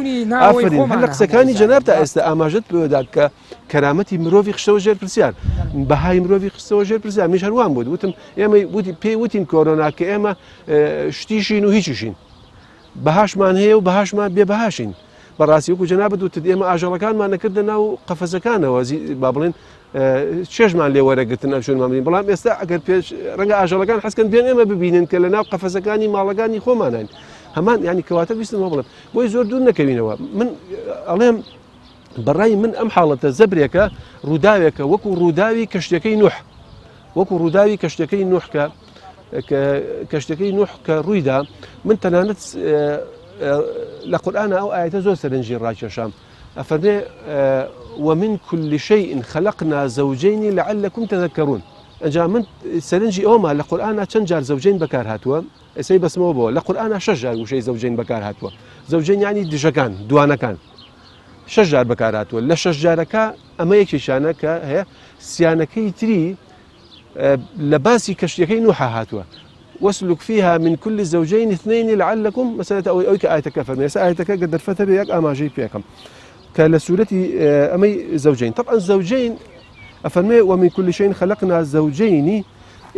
ئافرین هەر لە قسەکانی جەنابتا ئێستا ئاماژەت پێوەدا کە کەرامەتی مرۆڤی خشتەوە ژێر پرسیار بەهای مرۆڤی خستەوە ژێر پرسیار میش هەروان بوو وتم ئێمە پێی وتین کۆرۆنا کە ئێمە شتیشین و هیچیشین بەهاشمان هەیە و بەهاشمان بێبەهاشین بەڕاستی وەکو جەنابەت وتت ئێمە ئاژەڵەکانمان نەکردە ناو قەفەزەکانەوە با بڵێن چێژمان لێ وەرەگرتن ئەشوێنمان بین بەڵام ئێستا ئەگەر پێش ڕەنگە ئاژەڵەکان حەزکەن بێن ئێمە ببینن کە لە ناو قەفەزەکانی ماڵەکانی خۆمانین هەمان ینی کەواتە ویستمەوە بڵێم بۆی زۆر دوور نەکەوینەوە من ئەڵێم بەڕای من ئەم حاڵەتە زەبرێکە ڕووداوێکە وەکو ڕووداوی کەشتەکەی نوح وەکو ڕووداوی کەشتەکەی نوح کە کەشتەکەی نوح کە ڕوویدا من تەنانەت لە قورئانە ئەو ئاەتە زۆر سەرنجی ڕاکێشام ئەفەرمێ ومن كل شيء خلقنا زوجين لعلكم تذكرون ئەجا من سەرنجی ئەوما لە قورئانە چەند جار زەوجین بەکار هاتووە ئێسەی بەسمەوە بۆ لە قورئانە 6 جار وشەی زەوجین بەکار هاتووە زەوجین ینی دژەکان دوانەکان 6 جار بەکار هاتووە لە 6 جارەکە ئەمە یەکێکیشانە کە هەیە سیانەکەی تری لە باسی کەشتەکەی نوح هاتووە واسلك فيها من كل زوجين اثنين لعلكم مسألة أو آيتك فرمي آيتك قد درفت بيك أماجي بيكم كلا سورة أمي زوجين طبعا زوجين أفرمي ومن كل شيء خلقنا زوجين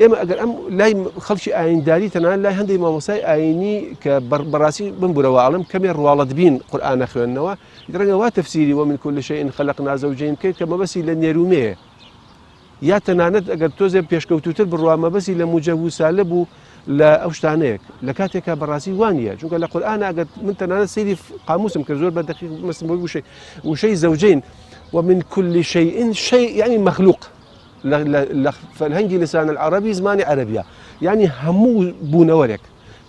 إما أجر أم لا خلش آين داري تنال لا هندي ما مساي آيني كبراسي من بروا عالم كم يروالد بين قرآن أخوان النوا يدرنا وتفسيري ومن كل شيء خلقنا زوجين كما بس لن يروميه يا تنانت أجر توزع بيشكوتوتر بروا ما بس لمجوز سالبو لا أوشتانيك لكاتك براسي وانية شو قال القرآن أجر من تنانت سيدي قاموسهم كزور بدقيق مسمى وشيء زوجين ومن كل شيء يعني مخلوق فالهنجي لسان العربي زماني عربية يعني همو بونورك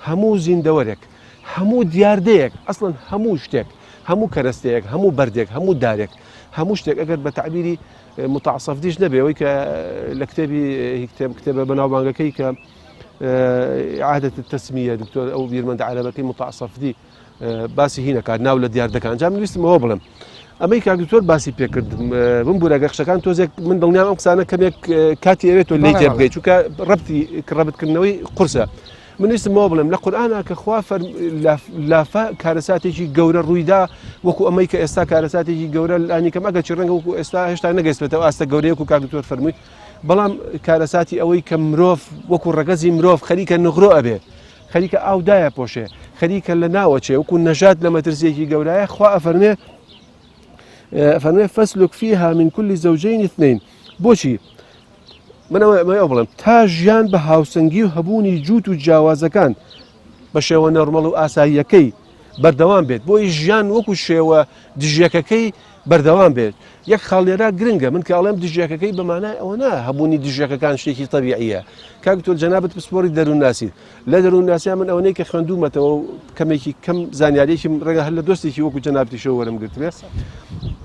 همو زندورك همو ديارديك أصلا همو شتك همو كرستيك همو بردك همو دارك همو شتك أجر بتعبيري متعصف ديش نبي ويك لكتابي كتاب بناوبانغا كيك إعادة التسمية دكتور أو بيرمند على بكي متعصف دي باسي هنا كان ناول ديار دكان جام ليست مهوبلم ئەمەی دکتۆر باسی پێکرد من بوورە گەخشەکان تۆزێک من دڵنیام ئەم قسانە کەمێک کاتی ئەوێت و لی تێ بگەیت چونکە ڕەبتکردنەوەی قورسە من ویستمەوە بڵێم لە قورئانە کە خوا لافە کارەساتێکی گەورە ڕوویدا وەکو ئەمەی کە ئێستا کارەساتێکی گەورە لانی کەم ئەگەر چی ڕەنگە وەکو ئێستا هێشتا نەگەیستێتەوە ئاستە گەورەیەک و دکتۆر فەرمووی بەڵام کارەساتی ئەوەی کە مرۆڤ وەکو ڕەگەزی مرۆڤ خەریکە نغڕۆ ئەبێ خەریکە ئاودایە پۆشێ خەریکە لە ناوەچێ وەکو نەژات لە مەترسیەکی گەورەیە خوا ئەفەرمێ فأنا فاسلك فيها من كل زوجين اثنين بوشي من ما يقولم تاجيان بهاوسنجي وهبوني جوت وجوازكان بشيوه نورمال واسايكي بردوام بيت بو جيان وكو شيوه دجيككي بردوام بيت يك خاليرا جرينجا من كلام دجيككي بمعنى وانا هبوني دجيككان شيء طبيعيه كاكتو جنابه بسبوري درو الناس لا درو الناس من اونيك خندومه كم زانياليش رجع هلا دوستي وكو جنابتي شو ورم قلت له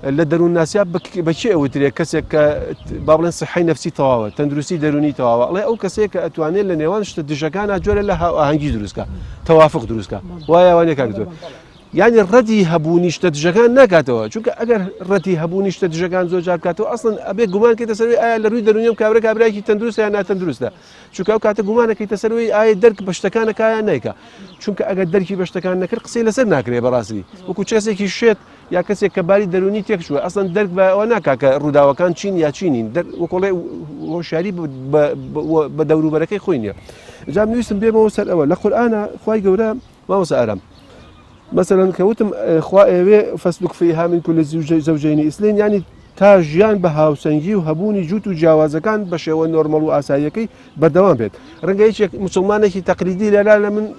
لا درو الناس بشيء وتري كسك بابلن صحي نفسي تواوا تندرسي دروني تواوا الله او كسك اتواني لنيوان شت دجكان جول لها هنجي دروسكا توافق دروسكا وايا واني كاكتو يعني الردي هبوني شت دجكان نكاتو شو اگر ردي هبوني شت دجكان زوجار كاتو اصلا ابي غمان كي تسوي اي لروي درونيوم كابرا كي تندرس انا تندرس ده شو كاتا غمان كي تسوي اي درك بشتكان كايا نيكا شو اگر دركي بشتكان نكر قصي لسر ناكري براسي وكو تشاسي كي شيت يا كسي كباري دروني تكشوا اصلا درك وناكا روداوا كان تشين يا تشينين وكله هو شاري بدورو بركي خوينيا جاب نيسم بما وصل اول القران خوي جورا ما وصل مثلا كوتم خواء فاسلك فيها من كل زوجين اثنين يعني تاجيان بهاوسنجي وهبوني جوت وجوازكان بشيوه نورمال واسايكي بردوام بيت رنجايش مسلمانك تقليدي لا من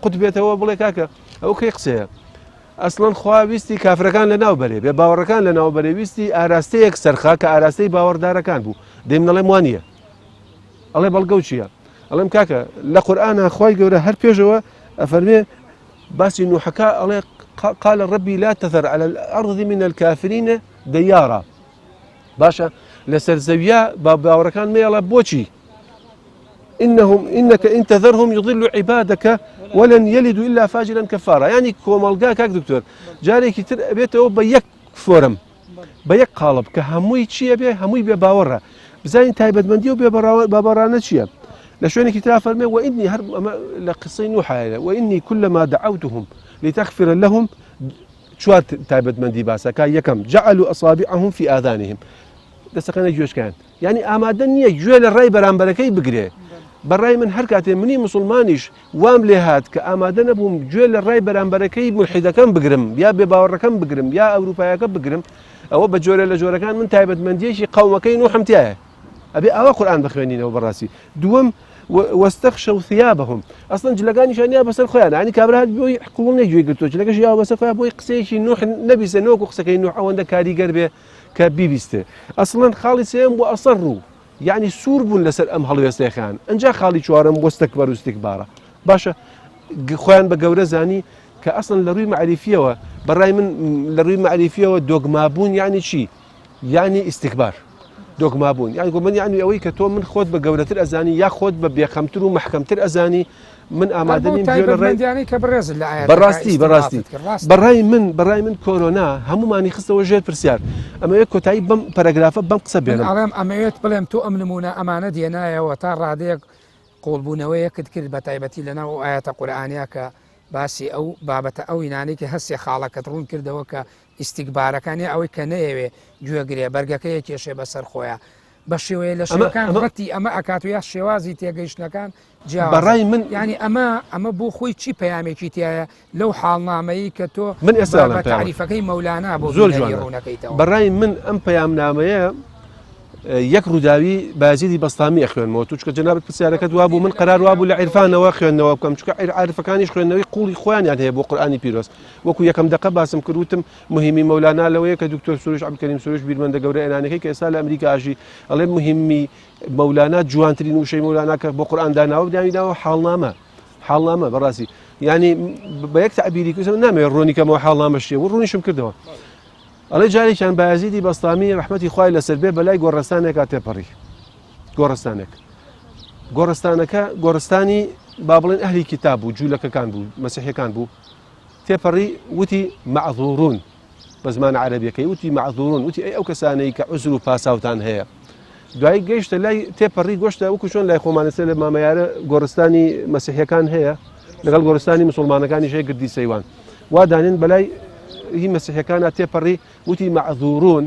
قطبيته هو بلي كاكا او كيقسيه ئەسڵەن خواویستی کافرەکان لە ناوبەرێ بێ باوەڕەکان لە ناوبەرێ ویستی ئاراستەیەک سەرخا کە ئاراستەی باوەڕدارەکان بوو دێم نەڵێم وانە ئەڵێ بەڵگە و چییە ئەڵێم کاکە لە قورئانە خوای گەورە هەر پێشەوە ئەفەرمێ باسی نوحەکە ئەڵێ قال ربي لا تذر على الأرض من الكافرين ديارا باشا لەسەر زەویە باوەڕەکان مێڵە بۆچی إنك إن تذرهم يضل عبادك ولن يلدوا إلا فاجرا كفارا يعني كومەلگا کاک دکتۆر جارێکی تر ئەبێتەوە بە یەک فۆرم بە یەک قاڵب کە هەمووی چییە بێ هەمووی بێ باوەڕە بزانین تایبەتمەندی و بێباوەڕانە چییە لە شوێنێکی ترا فەرمێ وإني هەر لە قسەی نوحایە وإني كلما دعوتهم لتغفر لهم چوار تایبەتمەندی باسەکە یەکەم جعلوا أصابعهم في آذانهم دەستەکانە گوێشکان یعنی ئامادە نییە گوێ لە ڕای بەرامبەرەکەی بگرێ بەڕای من هەر کاتێ منی مسلمانیش وام لێ هات کە ئامادە نەبووم گوێ لە ڕای بەرامبەرەکەی ملحیدەکەم بگرم یا بێباوەڕەکەم بگرم یا ئەوروپایەکە بگرم ئەوە بە جۆرە لە جۆرەکان من تایبەتمەندیەکی قەومەکەی نوحم تایە ئەبێ ئەوە قورئان بخوێنینەوە بەڕاستی دووەم واستخشوا ثيابهم اصلا جلەکانیشانیا بەسەر خۆیان ینی کابرا بۆی قوڵ نەگوێ گرتووە جلەکەش یا بەسەر خۆیان بۆی قسەیەکی نوح نەبیستە نەوەکو قسەکەی نوح ئەوەندە کاریگەر بێ کە بیبیستێ ئەسڵەن خاڵی سێم بۆ ئەسەڕ یعنی سوور بوون لەسەر ئەم هەڵوێستەیەکان ئەنجا خاڵی چوارم بۆ ستەکبەر و استیکبارە باشە خۆیان بە گەورە زانی کە ئەسڵەن لە ڕووی معریفیەوە بەڕای من لە ڕووی معریفیەوە دۆگمابوون یعنی چی یعنی استیکبار دۆگمابوون یعنی گومن یعنی ئەوەی کە تۆ من خۆت بە گەورەتر ئەزانی یا خۆت بە بێخەمتر و مەحکەمتر ئەزانی من ئامادەنیم بەڕاستی بەڕای من کۆرۆنا هەمومانی خستەوە ژێر پرسیار ئەمەوێت کۆتایی بەم پەرەگرافە بەم قسە بێنم ئەڵێم ئەمەوێت بڵێم تۆ ئەم نمونە ئەمانە دێنایەوە تا ڕادەیەک قۆڵبوونەوەیەکت کرد بە تایبەتی لەناو ئاەتە قورئانیا کە باسی ئەو بابەتە ئەو یانانێکی هەستی خاڵەکەت ڕوون کردەوە کە ئیسیکبارەکانی ئەوەی کە نەیەوێ گوێگرێ بەرگەکەی کێشێ بەسەر خۆیان بە شێوەیە لە شەکان ڕەتی ئەمە ئەکات و یا شێوازی تێگەیشتەکان بەڕای من ینی ئەمە بۆ خۆی چی پەیامێکی تایە لەو حاڵنامەیە کە تۆ من ئێستا بە تعریفەکەی مەولانا بۆ زۆر ڕوونەکەیتەوە بەڕای من ئەم پەیامنامەیە یەک ڕووداوی بازیدی بەستامی خوێنمەوە توچکە جەنابەت پرسیارەکە دوا بوو من قەرار وا بوو لە عیرفانەوە خوێندنەوە بکەم چکە عارفەکانیش خوێندنەوەی قوڵی خۆیانیان هەیە بۆ قورئانی پیرۆست وەکو یەکەم دقە باسم کردوتم مهمی مەولانا لەوەیە کە دکتۆر سروش عەبدولکەریم سروش بیرمەندە گەورە ئێنانەکەی کە ئێستا لە ئەمریکاژی ئەڵێ مهمی مەولانا جوانترین وشەی مەولانا کە بۆ قورئان داناوە دانیداوە حاڵنامە بەڕاستی ینی بە یەک تعبیری کوسم نامەوێت ڕۆنیکەمەوە حاڵنامە شتێ و ڕوونیشم کردەوە ئەڵێ جارێکیان بایزیدی بەستامی ڕەحمەتی خوای لەسەر بێ بەلای گۆڕستانێکا تێپەڕی گۆڕستانی با بڵێن ئەهلی کتاب بوو جوولەکەکان بوو مەسیحیەکان بوو تێپەڕی وتی مەعذوڕون بە زمانە عەرەبیەکەی وتی مەعذوڕون وتی ئەو کەسانەی کە عوزر و پاساوتان هەیە دوایی گەیشتە لای تێپەڕی گۆشتە وەکو چۆن لای خۆمانەسێ لە مامەیارە گۆڕستانی مەسیحیەکان هەیە لەگەڵ گۆڕستانی مسلمانەکانیش هەیە گردی سەیوان وا دانێن بەلای هی مەسیحیەکانە تێپەڕی وتی مەعذوڕون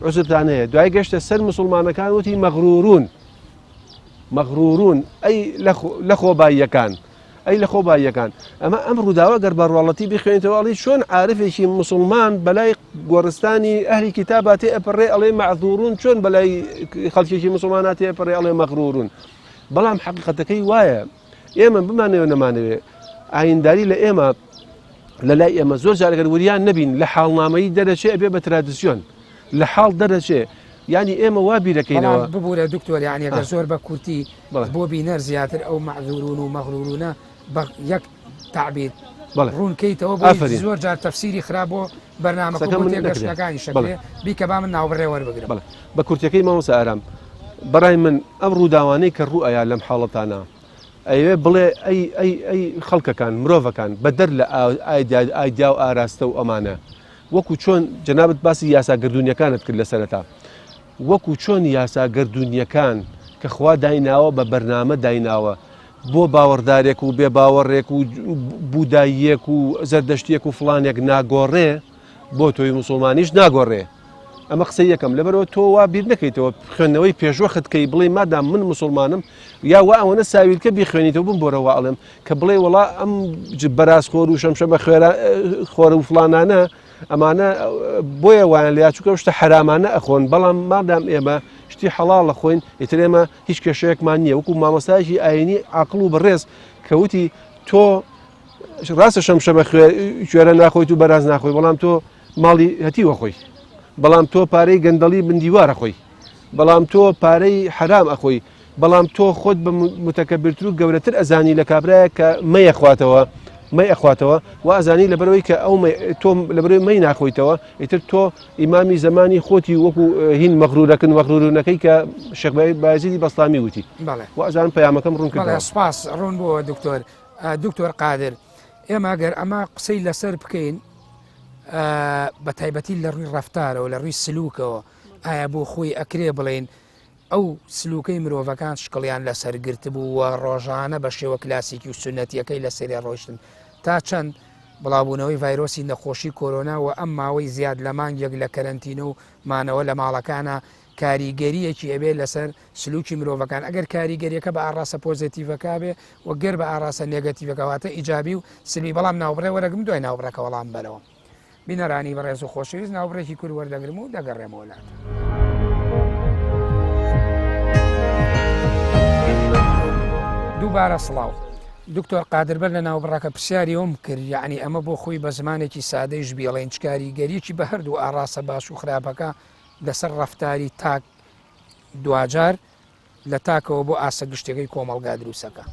عوزرتان هەیە دوای گەشتە سەر مسلمانەکان وتی مەغروڕون ئەی لە خۆباییەکان ئەمە ئەم ڕووداوە گەر بەڕواڵەتی بخوێنیتەوە ئەڵێ چۆن عارفێکی مسلمان بەلای گۆڕستانی ئەهلی کتابا تێ ئەپەڕێ ئەڵێ مەعذوڕون چۆن بەلای خەڵکێکی مسلمانات تێ ئەپەڕێ ئەڵێ مەغروڕون بەڵام حەقیقەتەکەی وایە ئێمە بمانەوە نەمانەوێ ئاینداری لە ئێمە لە لای ئێمە زۆر جارەگەر وریان نەبین لە حاڵنامەیی دەرەچێ ئەبێ بە ترادیسیۆن لە حاڵ دەرەچێ ینی ئێمە وا بیرەکەینەوە ببوورە دکتۆر یعنی ئەگەر زۆر بە کورتی بۆ بینەر زیاتر ئەو مەعذوڕون و مەغروڕونە بە یەک تعبیر ڕوونکەیتەوە بۆ زۆر جار تەفسیری خراپ بۆ بەرنامەکانی شەکرێ بیکە با من ناوبڕێ وەربگرم بە کورتەکەی مامۆستا ئارام بەڕای من ئەم ڕووداوانەی کە ڕوو ئەیە لەم حاڵەتانە ئەوێ بڵێ ئەی خەڵکەکان مرۆڤەکان بە دەر لە ئایدا و ئاراستە و ئەمانە وەکو چۆن جەنابەت باسی یاساگردونیەکانت کرد لە سەرەتا وەکو چۆن یاساگردونیەکان کە خوا دایناوە بە بەرنامە دایناوە بۆ باوەڕدارێک و بێ باوەڕێک و بوداییەک و زەردەشتێک و فڵانێک ناگۆڕێ بۆ تۆی مسلمانیش ناگۆڕێ ئەمە قسە یەکەم لەبەرەوە تۆ وا بیر نەکەیتەوە خوێندنەوەی پێشوەخت کەی بڵێ مادام من مسلمانم یا وا ئەوەنە ساویلکە بیخوێنیتەوە بم بۆرەوە ئەڵێم کە بڵێ وڵا ئەم بەرازخۆر و شەمشەمە خۆرە و فڵانانە ئەمانە بۆیە وایان لە یاچووکە شتە حرامانە ئەخۆن بەڵام مادام ئێمە شتی حەڵاڵە خۆین ئیتر ئێمە هیچ کێشەیەکمان نییە وەکو مامۆستایەکی ئاینی عاقڵ و بەڕێز کەوتی تۆ ڕاستە شەمشەمە کوێرە ناخۆیت و بەراز ناخۆی بەڵام تۆ ماڵی هەتیوە خۆی بەڵام تۆ پارەی گەندەڵی بندیوارە خۆی بەڵام تۆ پارەی حرام ئەخۆی بەڵام تۆ خۆت بە متەکەبرتر و گەورەتر ئەزانی لە کابرایە کە مەیەخواتەوە ئەخواتەوە و ئازانی لەبەرەوەی کە ئەو تۆ لەبەرەوەی مەی ناخۆیتەوە ئیتر تۆ ئیمامی زمانی خۆتی وەکو هین مەغرورونەکەی کە شێخ بایزیدی بەستامی وتی و ئەزان پەیامەکەم ڕوون کردەوە. سپاس ڕوون بۆ دکتۆر قادر ئێمە گەر ئەمە قسەی لەسەر بکەین بە تایبەتی لە ڕووی ڕەفتارەوە لە ڕووی سلوکەوە ئایا بۆ خۆی ئەکرێ بڵێن ئەو سلوکەی مرۆڤەکان شکڵیان لەسەر گرت بوو و ڕۆژانە بە شێوە کلاسیکی و سنەتیەکەی لە سەری ڕۆیشتن تا چەند بڵاوبوونەوەی ڤایرۆسی نەخۆشی کۆرۆنا و ئەم ماوەی زیاد لە مانگێک لە کەرەنتینە و مانەوە لە ماڵەکانە کاریگەریەکی ئەبێ لەسەر سلوکی مرۆڤەکان ئەگەر کاریگەریەکە بە ئاڕاستە پۆزیتیڤەکە بێ و گەر بە ئاڕاستە نێگەتیڤەکەواتە ئیجابی و سلبی بەڵام ناوبڕێ وەرەگرم دوای ناوبڕەکە وەڵام بەرەوە بینەرانی بەڕێز و خۆشەویست ناوبڕێکی کورد وەردەگرم و دەگەڕێمەوە لات. دووبارە سڵاو دکتۆر قادربەر لە ناوبڕاکە پرسیاری ئەوم کرد یعنی ئەمە بۆ خۆی بە زمانێکی سادەیش بێڵێن کاریگەریەکی بە هەردوو ئاڕاستە باش و خراپەکە لەسەر ڕەفتاری تاک دوجار لە تاکەوە بۆ ئاسە گشتەکەی کۆمەڵگا دروستەکە.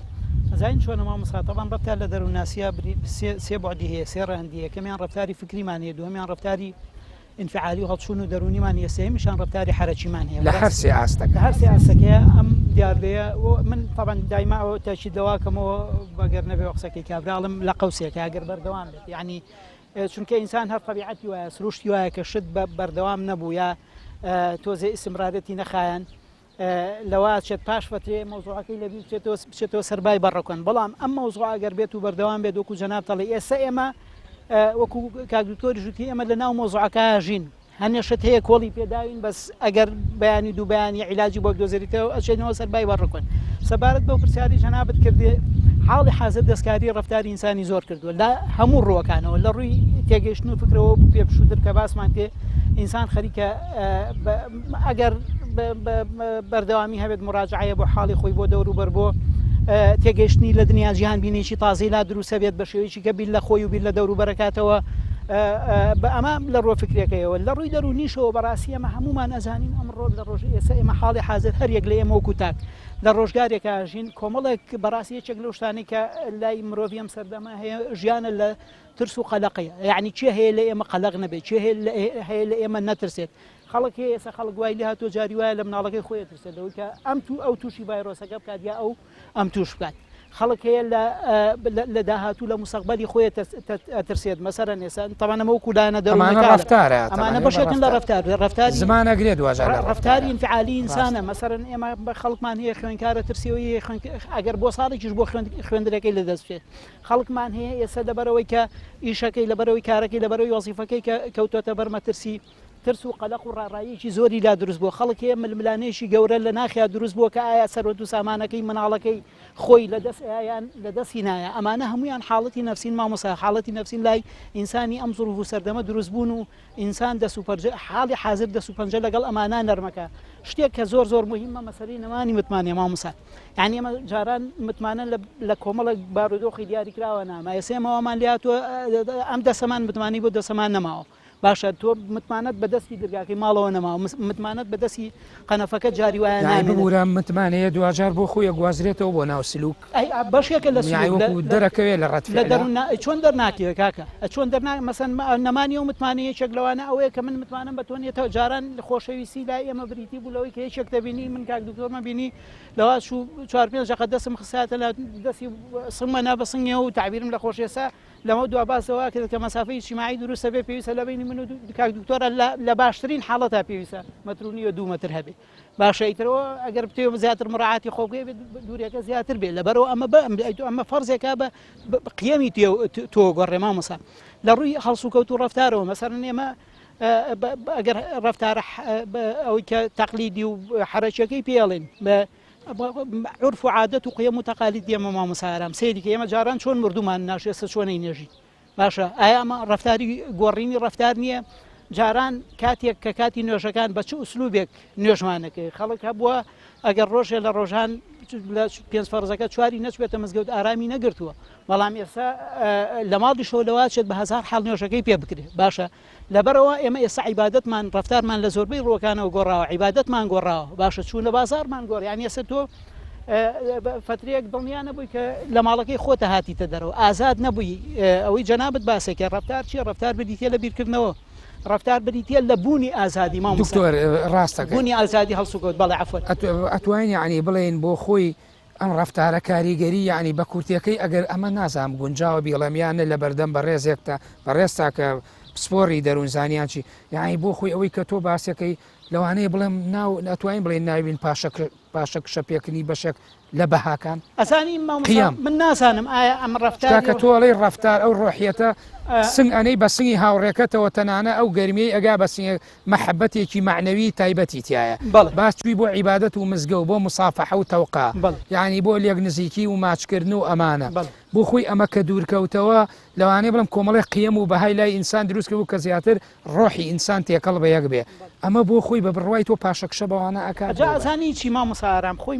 زین چۆنە مامۆستاتەوان ڕفتار لە دەرووناسیە سێ بعدی هەیە سێ ڕەهەندی یەکەمیان ڕفتاری فکریمان هەیە دووەمیان ڕفتاری انفعالی و هەڵچوون و دەرونیمان هەیە سێمیشان ڕفتاری حرەکیمان هەیە لە هەر سێ ئاستەکە هەر سێ ئاستەکەیە ئەم دیاربەیە من طبعا دایما ئەوە تاکی دەواکەمەوە بەگەر نەبێ قسەکەی کابراڵم لە قەوسێکە ئەگەر بەردەوام بێت یعنی چونکە ئینسان هەر طبیعەتی وایە سروشتی وایە کە شت بەردەوام نەبوو یا تۆزێ ئیسمرارەتی نەخایەن لەوە چێت پاش فترێ مەوزوعەکەی لەبی بچێتەوە سەربای بەڕەکەن بەڵام ئەم مەوزوع ئەگەر بێت و بەردەوام بێت وەکو جەناب دەڵێ ئێستا ئێمە وەکو کاکدکتۆری ژووتی ئێمە لە ناو مەوزوعەکە ژین هەنێشت هەیە کۆڵی پێداوین بەس ئەگەر بەیانی دوو بەیانی عیلاجی بۆ دۆزێریتەوە ئەچێنەوە سەربای بەڕەکەن سەبارەت بەو پرسیاری جەنابەت کردێ حاڵی حازر دەستکاری ڕفتاری ئینسانی زۆر کردووە لە هەموو ڕۆکانەوە لە ڕووی تێگەیشتن و فکرەوە پێ بشودر کە باسمان تێ ئینسان خەریکە ئەگەر بەردەوامی هەبێت مراجعە بۆ حاڵی خۆی بۆ دەور و بەر بۆ تێگەیشتنی لە دنیا جیهان بینێکی تازەی لا دروستە بێت بە شێوەیەکی کە بیل لە خۆی و بیل لە دەور و بەرەکاتەوە ئەمە لە ڕۆ فکرەکەیەوە لە ڕووی دەرونیشەوە بەڕاستی ئەمە هەمومان ئەزانین ئەمڕۆ لە ڕۆژ ئێستا ئێمە حاڵی حازر هەریەک لە ئێمە وەکو تاک لە ڕۆژگارێکە ژین کۆمەڵێک بەڕاستی یەکێک لەو شتانەی کە لای مرۆڤ ئەم سەردەما هەیە ژیانە لە ترس و قەلەقەیە یعنی چێ هەیە لە ئێمە قەلەق نەبێت چێ هەیە لە ئێمە نەترسێت خەڵک هەیە ئێستا خەڵک وای لێ هاتۆ جاری وایە لە مناڵەکەی خۆی ترسێت لەوەی کە ئەو تووشی ڤایرۆسەکە بکات یا ئەم تووش بکات خەڵک هەیە لە داهاتوو لە مستەقبەلی خۆی ئەترسێت مەسەرەن ئێستا تەمانە وەکو لایەنە دەروونەکە ئەمانە بەشێکن لە ڕفتاری زمانەگرێت دوجار ڕفتاری انفعالی ئینسانە مەسەرەن ئێمە بە خەڵکمان هەیە خوێندکارە ترسیەوەی ئەگەر بۆ ساڵێکیش بۆ خوێندنەکەی لەدەست بێت خەڵکمان هەیە ئێستا لەبەرەوەی کە ئیشەکەی لەبەرەوەی کارەکەی لەبەرەوەی وەزیفەکەی کە کەوتۆتە بەرمەترسی ترس و قەلەق و ڕاڕاییەکی زۆری لا دروست بووە خەڵک هەیە ململانێشی گەورە لە ناخیا دروست بووە کە ئایا سەرۆت و سامانەکەی مناڵەکەی خۆی لە دەستی نایە ئەمانە هەمویان حاڵەتی نەفسین مامۆستا حاڵەتی نەفسین لای ئینسانی ئەم زوروف و سەردەمە دروست بوون و ئینسان حاڵی حازر دەسوپەنجە لەگەڵ ئەمانە نەرمەکە شتێک کە زۆر مهمە مەسەلەی نەمانی متمانێ مامۆستا یعنی ئێمە جاران متمانە لە کۆمەڵک بارودۆخی دیاری کراوە نامە ئێسێمەوەمان لاتوە ئەم دەسەمان متمانی بۆ دەسەمان نەماوە باشە تۆ متمانەت بەدەستی دەرگاکەی ماڵەوە نەماوە متمانەت بەدەستی قەنەفەکە جاری وایە نامێنە متمانەیە دوجار بۆ خۆی گوازرێتەوە بۆ ناو سلوک بەشێکە لە دەرەکەوێت لە ڕەت چۆن دەرناکیوە کاکە چۆن دەرناک مەسەن نەمانی و متمانەیە چێک لەوانە ئەوەیە کە من متمانم بەتۆنێتەوە جاران خۆشەویستی لای ئێمە بریتی بوو لەوەی کە یەکێک دەبینی من کاک دکتۆرمە بینی لەواز و 4-5 دەسم خساتە لە دەستی سمە نابەسنگێ و تعبیرم لە خۆشێسا لەمە دو باسەوە کرد کە مەسافەی اجتیماعی دروستە بێ پێویستە لە بینی من و کاک دکتۆرە لە باشترین حاڵەتە پێویستە مەترونی و 2 مەتر هەبێ باشە ئیترەوە ئەگەر بتێ زیاتر مراعاتی خۆگوێ دوورێکە زیاتر بێت لەبەرەوە ئەمە فەرزێکا بە قیەمی تۆ گۆڕێ مامۆستا لە ڕووی هەڵسوکەوت و ڕەفتارەوە مەسەرەن ئێمە ئەگەر ڕەفتارە ئەوەی کە تەقلیدی و حرەکیەکەی پێڵێن بە عرف و عادەت و قیەم و تەقالید ئێمە مامۆستا سەیری کە ئێمە جاران چۆن مردومان ناشێستا چۆنەی نێژی باشە ئایا ئەمە ڕەفتاری گۆڕینی ڕەفتار نییە جاران کاتێک کە کاتی نوێژەکان بە چ ئوسلوبێک نوێژمانەکەی خەڵک هەبووە ئەگەر ڕۆژێ لە ڕۆژان لە پێنج فەرزەکە چواری نەچبێتە مزگەوت ئارامی نەگرتووە بەڵام ئێستا لە ماڵی شۆلەوەچێت بە هزار حاڵ نوێژەکەی پێ بکرێت باشە لەبەرەوە ئێمە ئێستا عیبادەتمان ڕفتارمان لە زۆربەی ڕۆکانەوە گۆڕاوە عیبادەتمان گۆڕاوە باشە چوون لە بازارمان گۆڕ یان ئێستا تۆ فترێک دڵنیا نەبووی کە لە ماڵەکەی خۆتە هاتیتە دەرەوە ئازاد نەبووی ئەوەی جەنابەت باسێکە ڕفتار چیە ڕفتار بریتە لە بیرکردنەوە ڕفتار بریتە لە بوونی ئازادی مام دکتۆر ڕاستەکە بوونی ئازادی هەڵسوکەوت بەڵێ عەفوەن ئەتوانین یعنی بڵێن بۆ خۆی ئەم ڕفتارە کاریگەری یعنی بە کورتەکەی ئەگەر ئەمە نازام گونجاوە بیڵەمیانە لە بەردەم بە ڕێزێکتا بەڕێستا کە سپۆری دەروونزانیانچی یعنی بۆ خۆی ئەوەی کە تۆ باسەکەی لەوانەیە بڵێم ناو ناتوانین بڵێن ناوین پاشە کشە پێکردنی بەشێک لە بەهاکان ئەزانی من نازانم ئایا ئەم ڕفتار کە تۆڵی ڕفتار ئەو ڕۆحیەتە سنگ ئەنەی بە سنگی هاوڕێکەتەوە تەنانە ئەو گەرمیەی ئەگا بە سنگ مەحەبەتێکی معنەوی تایبەتی تایە باسوی بۆ عیبادەت و مزگە و بۆ مسافەحە و تەوقا یعنی بۆ لێک نزیکی و ماچکردن و ئەمانە بۆ خۆی ئەمە کە دوورکەوتەوە لەوانەیە بڵم کۆمەڵی قیم و بەهای لای ئینسان دروستکە و کە زیاتر ڕۆحی ئینسان تێکەڵ بە یەک بێ ئەمە بۆ خۆی بە بڕوای تۆ پاشەکشە بەوانە ئەکات ئەزانی چی مامۆسارام خۆی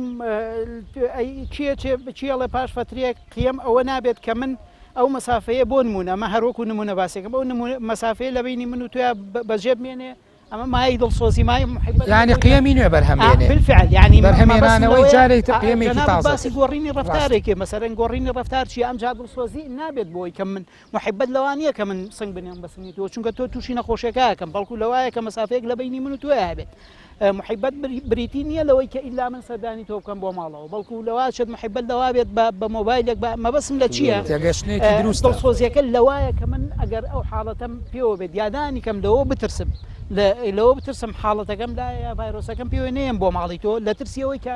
چیڵێ پاش فترێک قیم ئەوە نابێت کە من ئەو مەسافەیە بۆ نمونە ئەمە هەروەکو نمونە باسێکم ئەو مەسافەیە لە بینی من و توە بەجێ بمێنێ ئەمە مای دڵسۆزی مای ینی قیەمی نوێ بەرهەمێنێ بالفعل ینی بەرهەمێنانەوەی جارێک قیەمێکی تازە باسی گۆڕینی ڕفتارێکی مەسەرەن گۆڕینی ڕفتار چی ئەم جا دڵسۆزی نابێت بۆی کە من محبەت لەوانەیە کە من سنگ بنێم بەسنگی تۆ چونکە تۆ تووشی نەخۆشیەکەکەم بەڵکو لەوایە کە مەسافەیەک لە بینی من و توە هەبێت محبەت بریتی نییە لەوەی کە ئیلا من سەردانی تۆ بکەم بۆ ماڵەوە بەڵکو لەواشت محبەت لەوا بێت بە مۆبایلێک مەبەسم لە چییە تێگەشتێکی دروست دڵسۆزیەکە لەوایە کە من ئەگەر ئەو حاڵەتەم پێوە بێت یادانی کەم لەوە بترسم لەوە بترسم حاڵەتەکەم لایە ڤایرۆسەکەم پێوە نەیەم بۆ ماڵی تۆ لە ترسیەوەی کە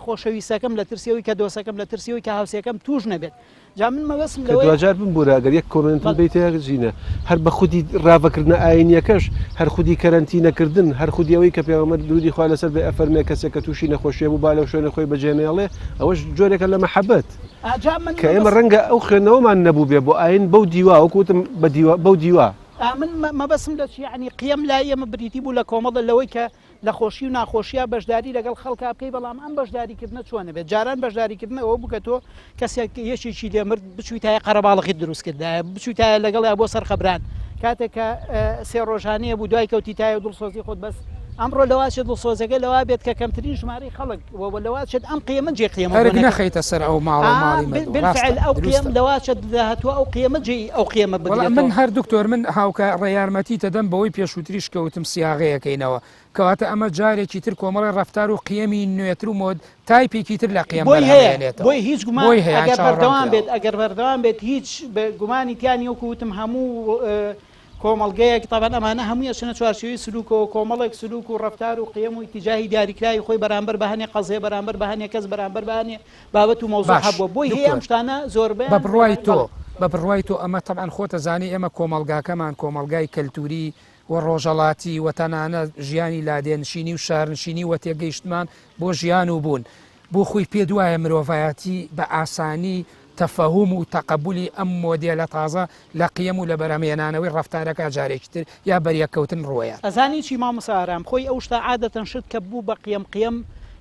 خۆشەویستەکەم لە ترسیەوەی کە دۆسەکەم لە ترسیەوەی کە هاوسەکەم توش نەبێت جا من مەبەسم دوجار بمبورە ئەگەر یەک کۆمنتن بیتە ژینە هەر بە خودی ڕاوەکردنە ئاینیەکەش هەر خودی کەرەنتینەکردن هەر خودیەوەی کە پێغەمبەر درودی خوا لەسەر بێ ئەفەرمێ کەسێک کە تووشی نەخۆشیە بوو با لەو شوێنە خۆی بەجێنێڵێ ئەوەش جۆرێکە لە مەحەبەت کە ئێمە ڕەنگە ئەو خوێنەوەمان نەبوو بێ بۆ ئاین بەو دیوا وەکوتم بەو دیوا من مەبەسم لە یعنی قیم لای ئێمە بریتی بوو لە کۆمەڵە لەوەی کە لە خۆشی و ناخۆشیە بەشداری لەگەڵ خەڵکا بکەی بەڵام ئەم بەشداریکردنە چۆنە بێت جاران بەشداریکردن ئەوە بووکە تۆ کەسێک یەکێکی لێمرد بچوویتایە قەرەباڵغی دروستکردایە بچوویتایە لەگەڵ بۆ سەرخەبران کاتێک کە سێ ڕۆژانەیە بوو دوای کەوتیتایە دڵسۆزی خۆت بەس ئەمڕۆ لەواشێت دڵسۆزەکە لەوا بێت کە کەمترین ژمارەی خەڵک لەواشێت ئەم قیەمە جێ قیەمە نەخەیتە سەر ئەو ماڵی بالفعل ئەو قیەم لەواشێت داهاتوە ئەو قیەمە جێ ئەو قیەمە بگرێت من هەر دکتۆر من هاوکە ڕێیارمەتی تەدەم بەوەی پێشووتریش کەوتم سیاغەیەکەینەوە کەواتە ئەمە جارێکی تر کۆمەڵی ڕفتار و قیەمی نوێتر و مۆد تایپێکی تر لە قیەم بۆی هیچ گومان ئەگەر بەردەوام بێت هیچ گومانی تیانی وەکوتم هەموو کۆمەڵگەیەک تاوان ئەمانە هەمووی ئەچنە چوارچێوەی سلوکەوە کۆمەڵێک سلوک و ڕفتار و قیەم و ئیتیجاهی دیاریکراوی خۆی بەرامبەر بە هەنێ قەزێ بەرامبەر بە هەنێ کەس بەرامبەر بە هەنێ بابەت و مەوزوع هەبووە بۆی هەیە ئەم شتانە زۆربەی بە بڕوای تۆ ئەمە تەبعاً خۆتە زانی ئێمە کۆمەڵگاکەمان کۆمەڵگای کەلتوری و ڕۆژەڵاتی و تەنانە ژیانی لادێنشینی و شارنشینی و تێگەیشتمان بۆ ژیان و بوون بۆ خۆی پێ دوایە مرۆڤایەتی بە ئاسانی تەفەهوم و تەقبولی ئەم مۆدێلە تازە لە قیەم و لە بەرهەمێنانەوەی ڕفتارەکە جارێکی تر یا بەریەکەوتن ڕۆیە ئەزانی چی مامۆسارام خۆی ئەو شتا عادەتەن شت کە بوو بە قیەم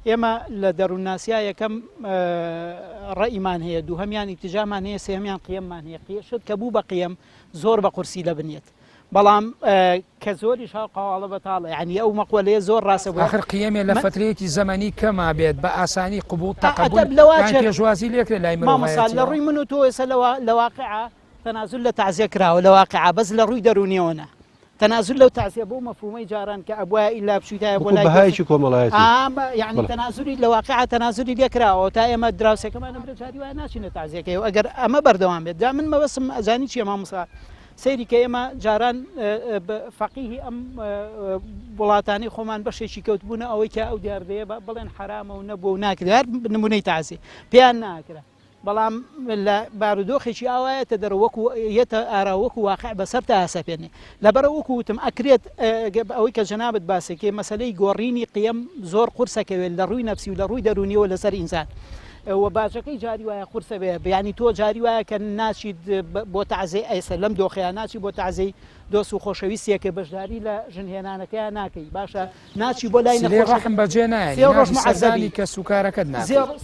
ئێمە لە دەروونناسیا یەکەم ڕئیمان هەیە دووهەمیان ئیتیجامان هەیە سێهەمیان قیەممان هەیە شت کە بوو بە قیەم زۆر بە قورسی لە بنێت بەڵام کە زۆری قاواڵە بەتاڵە یعنی ئەو مەقولەیە زۆر ڕاستە بوو آخر قیەمێ لە فترەیەکی زەمەنی کەما بێت بە ئاسانی قبول تەقبول پێشوازی لێکرێت لای مامۆستا لە ڕووی من و تۆ ئێستا لە واقعە تەنازل لە تعزیە کراوە لە واقعە بەس لە ڕووی دەرونیەوەنە تەنازل لەو تعزیە بۆ مەفهومەی جاران کە ئەبووە ئیلا بچوویتایە بۆ لای بەهایکی کۆمەڵایەتی یعنی تەنازلی لە واقعە تەنازلی لێکراوە تا ئێمە دراوسێکەمان برە جاری وایە ناچینە تعزیەکەی و ئەگەر ئەمە بەردەوام بێت جا من مەبەسم ئەزانی چیە مامۆستا سەیری کە ئێمە جاران فەقیهی ئەم وڵاتانی خۆمان بەشێکی کەوتبوونە ئەوەی کە ئەو دیاردەیە بڵێن حرامە و نەبووە و ناکرێت هەر نمونەی تازی پێیان ناکرا بەڵام لە بارودۆخێکی ئاوایەتە دەرەوەکو یەتە ئاراوەکو واقع بەسەر تا هەسەپێنێ لەبەرە وەکوتم ئەکرێت ئەوەی کە جەنابەت باسێکێ مەسەلەی گۆڕینی قیەم زۆر قورسەکەوێت لە ڕووی نەفسی و لە ڕووی دەرونیەوە لەسەر ئینسان و باجەکەی جاری وایە قورسە بێ بیانی تۆ جاری وایە کە ناچیت بۆ تعزیە ئەیسە لەم دۆخەیە ناچی بۆ تعزیەی دۆست و خۆشەویستیەکە بەشداری لە ژنهێنانەکەیان ناکەی باشە ناچی بۆ لای ڕحم بەجێ نایە کە سوکارەکەت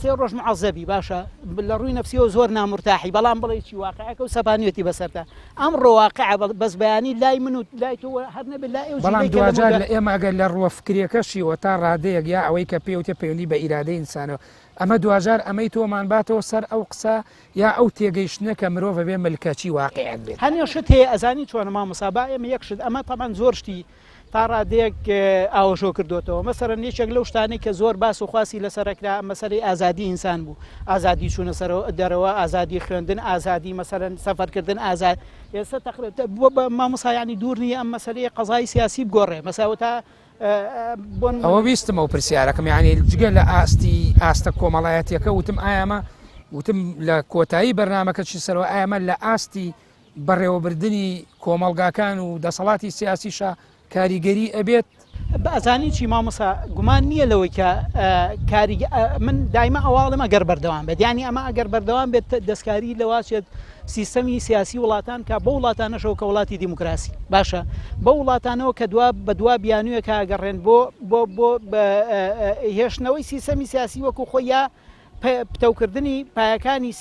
سێ ڕۆژ معەزەبی باشە لە ڕووی نەفسیەوە زۆر نامرتاحی بەڵام بڵێ چی واقعەکە و سەپانیەتی بەسەرتا ئەم ڕۆواقع بەس بەیانی لای من و لای تۆ هەر نەبێت لای ئێوە بەڵام دوجار لە ئێمە ئەگەر لە ڕووە فکرێکەشیەوە تا ڕادەیەک یا ئەوەی کە پێوتە پەیوەندی بە ئیرادەی ئینسانەوە ئەمە دوجار ئەمەی تۆمان باتەوە سەر ئەو قسە یا ئەو تێگەیشتنە کە مرۆڤ بێ ملکەچی واقعیت بێت هەنێ شت هەیە ئەزانی چۆنە مامۆسابا ئێمە یەک شت ئەمە تەمان زۆر شتی تا ڕادەیەک ئاوەشۆ کردوتەوە مەسەرەن یەکێک لەو شتانەی کە زۆر باس و خواسی لەسەرەکرا مەسەرەی ئازادی ئینسان بوو ئازادی چوونە دەرەوە ئازادی خوێندن ئازادی مەسەرەن سەفەرکردن ئازاد ئێستا بە مامۆسایانی دوور نیە ئەم مەسەرەی قەزای سیاسی بگۆڕێ مەساوە تا ئەوە ویستمەوە پرسیارەکەم یعنی جگە لە ئاستە کۆمەڵایەتیەکە وتم ئایامە وتم لە کۆتایی بەرنامەکە چی سەرەوە ئایامە لە ئاستی بەڕێوەبردننی کۆمەلگاکان و دەسەڵاتی سیاسیشە کاریگەری ئەبێت ئەزانی چی مامۆسا گومان نییە لەوەی کە من دایمە ئەواڵم ئەگەر بەردەوام بێت ینی ئەمە ئەگەر بەردەوام بێت دەستکاری لەواشێت سیستەمی سیاسی وڵاتان کە بە وڵاتانەشەوە کە وڵاتی دیموکراسی باشە بە وڵاتانەوە کە بە دوا بیانوویە کە ئەگەڕێن بۆ هێشتنەوەی سیستەمی سیاسی وەکو خۆیان پتەوکردنی پایەکانی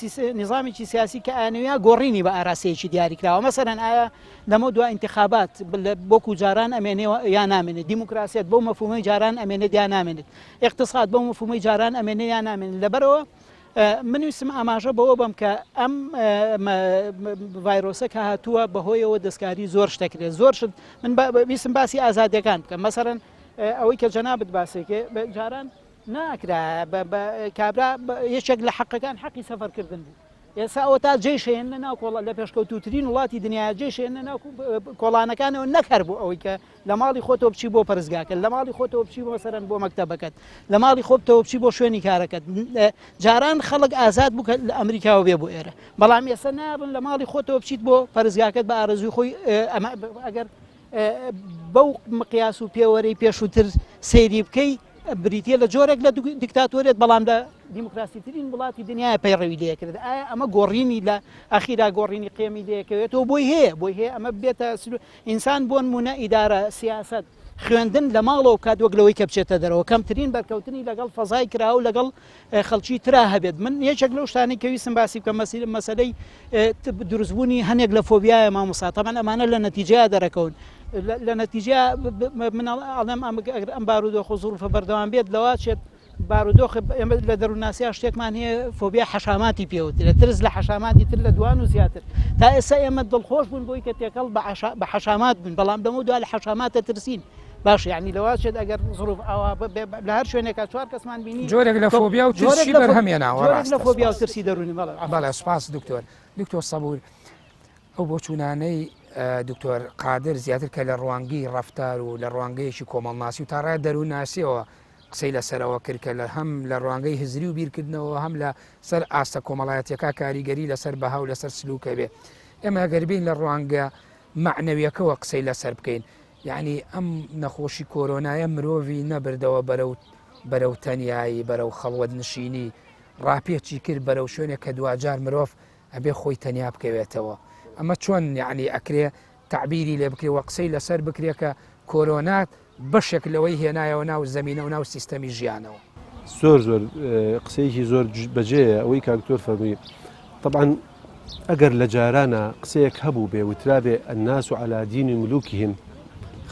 نظامێکی سیاسی کە ئاەوەیە گۆڕینی بە ئاراسەیەکی دیاریکراوە مەسەرەن ئایا لەمە دو انتخابات بۆکو جاران ئەمێنێ یان نامێنێت دیموکراسیت بۆ مەفهومەی جاران ئەمێنێت یان نامێنێت اقتصاد بۆ مەفهومەی جاران ئەمێنێ یان نامێنێت لەبەرەوە من ویستم ئاماژە بەوە بم کە ئەم ڤایرۆسە کە هاتووە بەهۆیەوە دەستکاری زۆر شتەکرێت زۆر شت من ویستم باسی ئازادیەکان بکەم مەسەرەن ئەوەی کە جەنابەت باسێکێ جاران ناکرا کابرا یەکێک لە حەقەکان حەقی سەفەرکردن بوو ئێستا ئەوە تا جێشێن ناو کۆڵە لە پێشکەوتوترین وڵاتی دنیا جێشێن ناو کۆڵانەکانەوە نەکەر بوو ئەوەی کە لە ماڵی خۆتەوە بچی بۆ پەرزگاکە لە ماڵی خۆتەوە بچی بۆ سەرەن بۆ مەکتەبەکەت لە ماڵی خۆتەوە بچی بۆ شوێنی کارەکەت جاران خەڵک ئازاد بوو کە لە ئەمریکاوە بێ بۆ ئێرە بەڵام ئێستا نابن لە ماڵی خۆتەوە بچیت بۆ پەرزگاکەت بە ئارەزوی خۆی ئەگەر بەو مقیاس و پێوەرەی پێشووتر سەیری بکەی بریتە لە جۆرێک لە دیکتاتۆرێت بەڵام لە دیموکراسیترین وڵاتی دنیای پەیڕەوی لەکرد ئایا ئەمە گۆڕینی لە ئەخیرا گۆڕینی قێمی لەکەوێتەوە بۆی هەیە ئەمە بێتە ئینسان بۆ نمونە ئیدارە سیاست خوێندن لە ماڵەوە کات وەک لەوەی کە بچێتە دەرەوە کەمترین بەرکەوتنی لەگەڵ فەزای کرا و لەگەڵ خەڵکی ترا هەبێت من یەکێک لەو شتانی کە ویستم باسی بکەم مەسەلەی دروستبوونی هەنێک لە فۆبیایە مامۆستا تەمان ئەمانە لە نەتیجەیە دەرەکەون لە نەتیجە من ئەڵێم ئەم بارودۆخ و زوڵفە بەردەوام بێت لەوە چێت بارودۆخ ئێمە لە دەروونناسییا شتێکمان هەیە فۆبیا حەشاماتی پێوترە ترس لە حەشاماتی تر لە دوان و زیاتر تا ئێستا ئێمە دڵخۆش بوون بۆی کە تێکەڵ بە حەشامات بن بەڵام دەمە دو لە حەشاماتە ترسین باش یعنی لەواشێت ئەگەر زڕوف ئەوە لە هەر شوێنێکە چوار کەسمان بینی جۆرێک لە فۆبیا و ترسی بەرهەمێناوە لە فۆبیا و ترسی دەرونی بەڵێ سپاس دکتۆر سەبور ئەو بۆ چوونانەی دکتۆر قادر زیاتر کە لە ڕوانگەی ڕەفتار و لە ڕوانگەیەکی کۆمەڵناسی و تا ڕای دەروونناسیەوە قسەی لەسەرەوە کرد کە لە هەم لە ڕوانگەی هزری و بیرکردنەوە هەم لە سەر ئاستە کۆمەڵایەتیەکە کاریگەری لەسەر بەها و لەسەر سلوکە بێ ئێمە گەربین لە ڕوانگە معنەویەکەوە قسەی لەسەر بکەین یعنی ئەم نەخۆشی کۆرۆنایە مرۆڤی نەبردەوە بەرەو تەنیایی بەرەو خەڵوەت نشینی ڕاپێکی کرد بەرەو شوێنێک کە دوجار مرۆڤ ئەبێ خۆی تەنیا بکەوێتەوە ئەمە چۆن یعنی ئەکرێ تعبیری لێ بکرێ وە قسەی لەسەر بکرێ کە کۆرۆنات بەشێک لەوەی هێنایەوە ناو زەمینە و ناو سیستەمی ژیانەوە زۆر قسەیەکی زۆر بەجێە ئەوەی کاکتۆر فەرمی طبعا ئەگەر لە جارانە قسەیەک هەبوو بێ وترابێ الناس على دين ملوكهم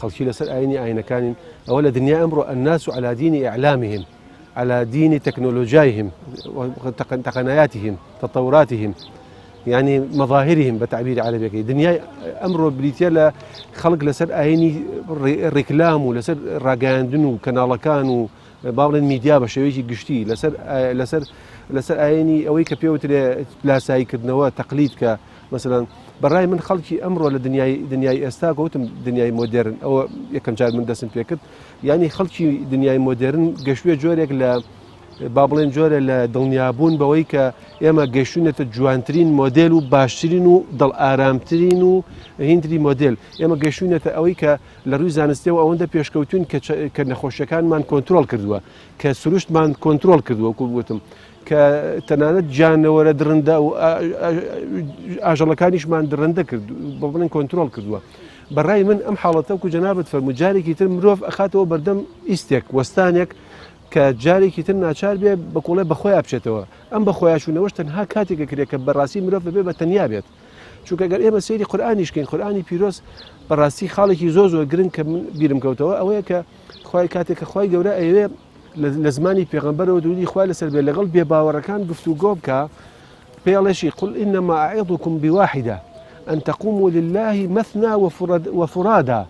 خەڵکی لەسەر ئاینی ئاینەکانین ئەوە لە دنیا ئەمڕۆ الناس على دين إعلامهم على دين تكنولوجياهم تقنياتهم تطوراتهم يعني مظاهرهم بتعبير عربي دنيا أمره بريتيلا خلق لسر أيني ريكلام ولسر راجاندن وكنالكان وبابلن ميديا بشويشي قشتي لسر أيني أويك بيوت لا سايكدنوا تقليد ك مثلا براي من خلقي أمره لدنيا استاق وتم دنيا مودرن أو يكم جار من دسم فيكت يعني خلقي دنيا مودرن قشوية جورك ل بابلين جۆرە لە دڵنیابوون بەوەی کە ئێمە گەیشتونێتە جوانترین مۆدل و باشترین و دڵ ئارامترین و هینتری مۆدل ئێمە گەیشتونێتە ئەوەی کە لە ڕووی زانستیەوە ئەوەندە پێشکەوتون کە نەخۆشیەکانمان کۆنتترۆل کردووە کە سروشتمان کۆنتترۆل کردووە وتم کە تەنانەت جانەوەرە درندە و ئاژەڵەکانیشمان درندە کرد بە بڵێن کۆنتترۆل کردووە بەڕای من ئەم حاڵەتە و جەنابەت فەرموو جارێکی تر مرۆڤ ئەخاتەوە بەردەم ئیسێک وەستانێک کە جارێکی تر ناچار بێ بە کوڵێ بەخۆی بچێتەوە ئەم بەخۆیاشونەوەش تەنها کاتێکە کرێت کە بەڕاستی مرۆڤ بێ بە تەنیا بێت چونکە گەر ئێمە سەیری قورئانیشکەین قورئانی پیرۆز بەڕاستی خاڵێکی زۆر گرنگ کە من بیرم کەوتەوە ئەوەیە کە خی کاتێک کە خی گەورە ئەوێ لە زمانی پێغەمبەرەوە دوودی خی لەسەر بێ لەگەڵ بێباوەڕەکان گفتوگۆ بکە پێڵەشی قل إنما أعظكم بواحدة أن تقوموا لله مثنى وفرادا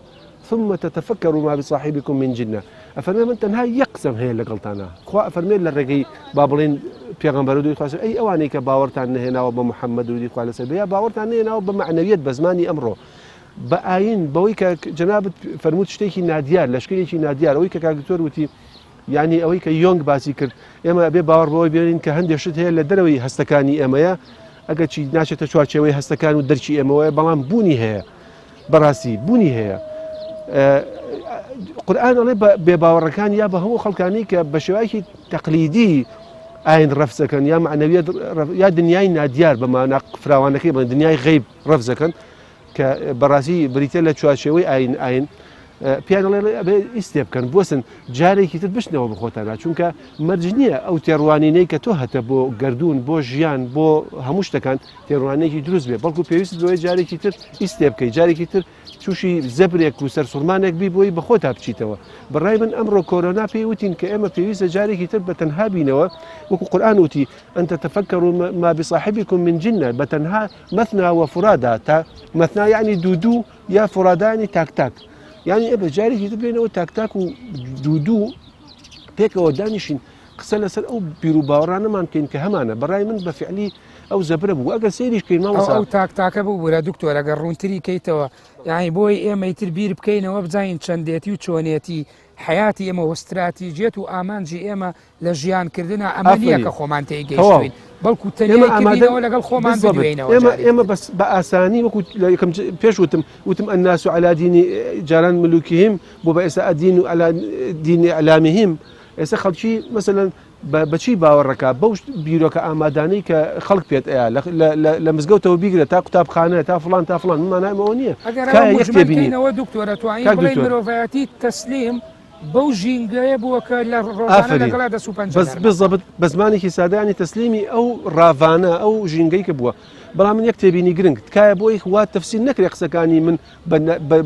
ثم تتفكروا ما بصاحبكم من جنة أفرمي من تنها يقسم هي لقلتانا خوا أفرمي للرقي بابلين بيغمبر ودي خاص أي أواني كباورتان هنا وبمحمد ودي خاص بيا باورتان هنا وبمعنويات بزماني أمره بآين بويك جنابة فرموت شتيكي ناديار لشكيكي ناديار ويك كدكتور وتي يعني أويك يونغ باسي كرت إما أبي باور بوي بيرين كهندي شت هي لدروي هستكاني إما يا أجد شيء ناشة شوي هستكان ودرشي إما بلان بوني هي براسي بوني هي قورآن ئەڵێ بێباوەڕەکان یا بە هەموو خەڵکانی کە بە شێوەیەکی تەقلیدی ئاین ڕەفزەکەن یا معنەویەت یا دنیای نادیار بەمانە فراوانەکەی بڵێن دنیای غەیب ڕەفزەکەن کە بەڕاستی بریتە لە چوارچێوەی ئاین پیان ئەڵێ ئیسێ بکەن بۆسن جارێکی تر بشنەوە بخۆتانە چونکە مەرج نییە ئەو تێڕوانینەی کە تۆ هەتە بۆ گردردون بۆ ژیان بۆ هەموو شتەکان تێڕوانێکی دروست بێ بەڵکو پێویست بۆی جارێکی تر ئیسێ بکەیت جارێکی تر تووشی زەبرێک و سەرسوورمانێک بی بۆی بەخۆتا بچیتەوە بەڕای من ئەمڕۆ کۆرۆنا پێی وتین کە ئێمە پێویستە جارێکی تر بە تەنها بینەوە وەکو قورئان وتی ئەن تتفەکەروا ما بصاحبكم من جنة بەتەنها مثنى وفرادا تا مثنى يعني دوودوو یا فرادا يعني تاک يعني ئێمە جارێکی تر بێنەوە تاک و دوودوو پێکەوە دانیشین قسە لەسەر ئەو بیر و باوەڕانەمان بکەین کە هەمانە بەڕای من بە فعلی ئەو زەبرە بوو ئەگەر سێریشکەین ماوەسا ئەو تاکتاکە بوو بورە دکتۆر ئەگەر ڕوونتری کەیتەوە یعنی بۆی ئێمەی تر بیر بکەینەوە بزانین چەندێتی و چۆنێتی حیاتی ئێمە و استراتیجێت و ئامانجی ئێمە لە ژیانکردنە ئەمە نییە کە خۆمان تێگەیشتوین بەڵکو تەنیاکردنەوە لەگەڵ خۆمان بدوێنەوە ئێمە بە ئاسانی وەکو یەکەم پێش وتم الناس على دين جاران ملوكهم بۆ بە ئێستا ئەدین و على دين إعلامهم ئێستا خەڵکی مەسەلەن بەچی باوەڕەکە بەو بیرۆکە ئامادانەی کە خەڵک پێت ئەیە لە مزگەوتەوە بیگرێت تا قوتابخانە تا فلان مانایمەوە نییە ئەگەرەوە دکتۆرە توانین بڵێ مرۆڤایەتی تەسلیم بەو ژینگەیە بووە کە لە ڕۆژانە لەگەڵا دەسوپەنج بەزەبت بە زمانێکی سادانی تەسلیمی ئەو ڕاوانە ئەو ژینگەی کە بووە بەڵام من یەک تێبینی گرنگ تکایە بۆی وا تەفسیر نەکرێ قسەکانی من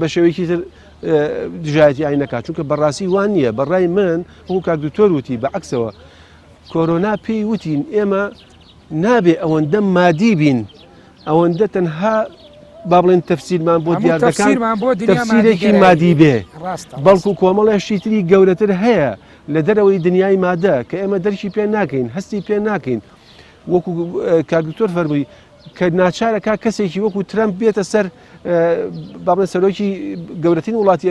بە شێوەیەکی تر دژایەتی ئاینەکات چونکە بەڕاستی وان نییە بەڕای من ئەو کاک دکتۆر وتی بەعکسەوە کۆرۆنا پێی وتین ئێمە نابێ ئەوەندە مادی بین ئەوەندە تەنها با بڵێن تەفسیرمان بۆ دیاردەکان تەفسیرێکی مادی بێ بەڵکو کۆمەڵێشی تری گەورەتر هەیە لە دەرەوەی دنیای مادە کە ئێمە دەرکی پێ ناکەین هەستی پێ ناکەین وەکو کاک دکتۆر فەرمووی کە ناچارەکە کەسێکی وەکو ترەمپ بێتە سەر با بڵێن سەرۆکی گەورەترین وڵاتی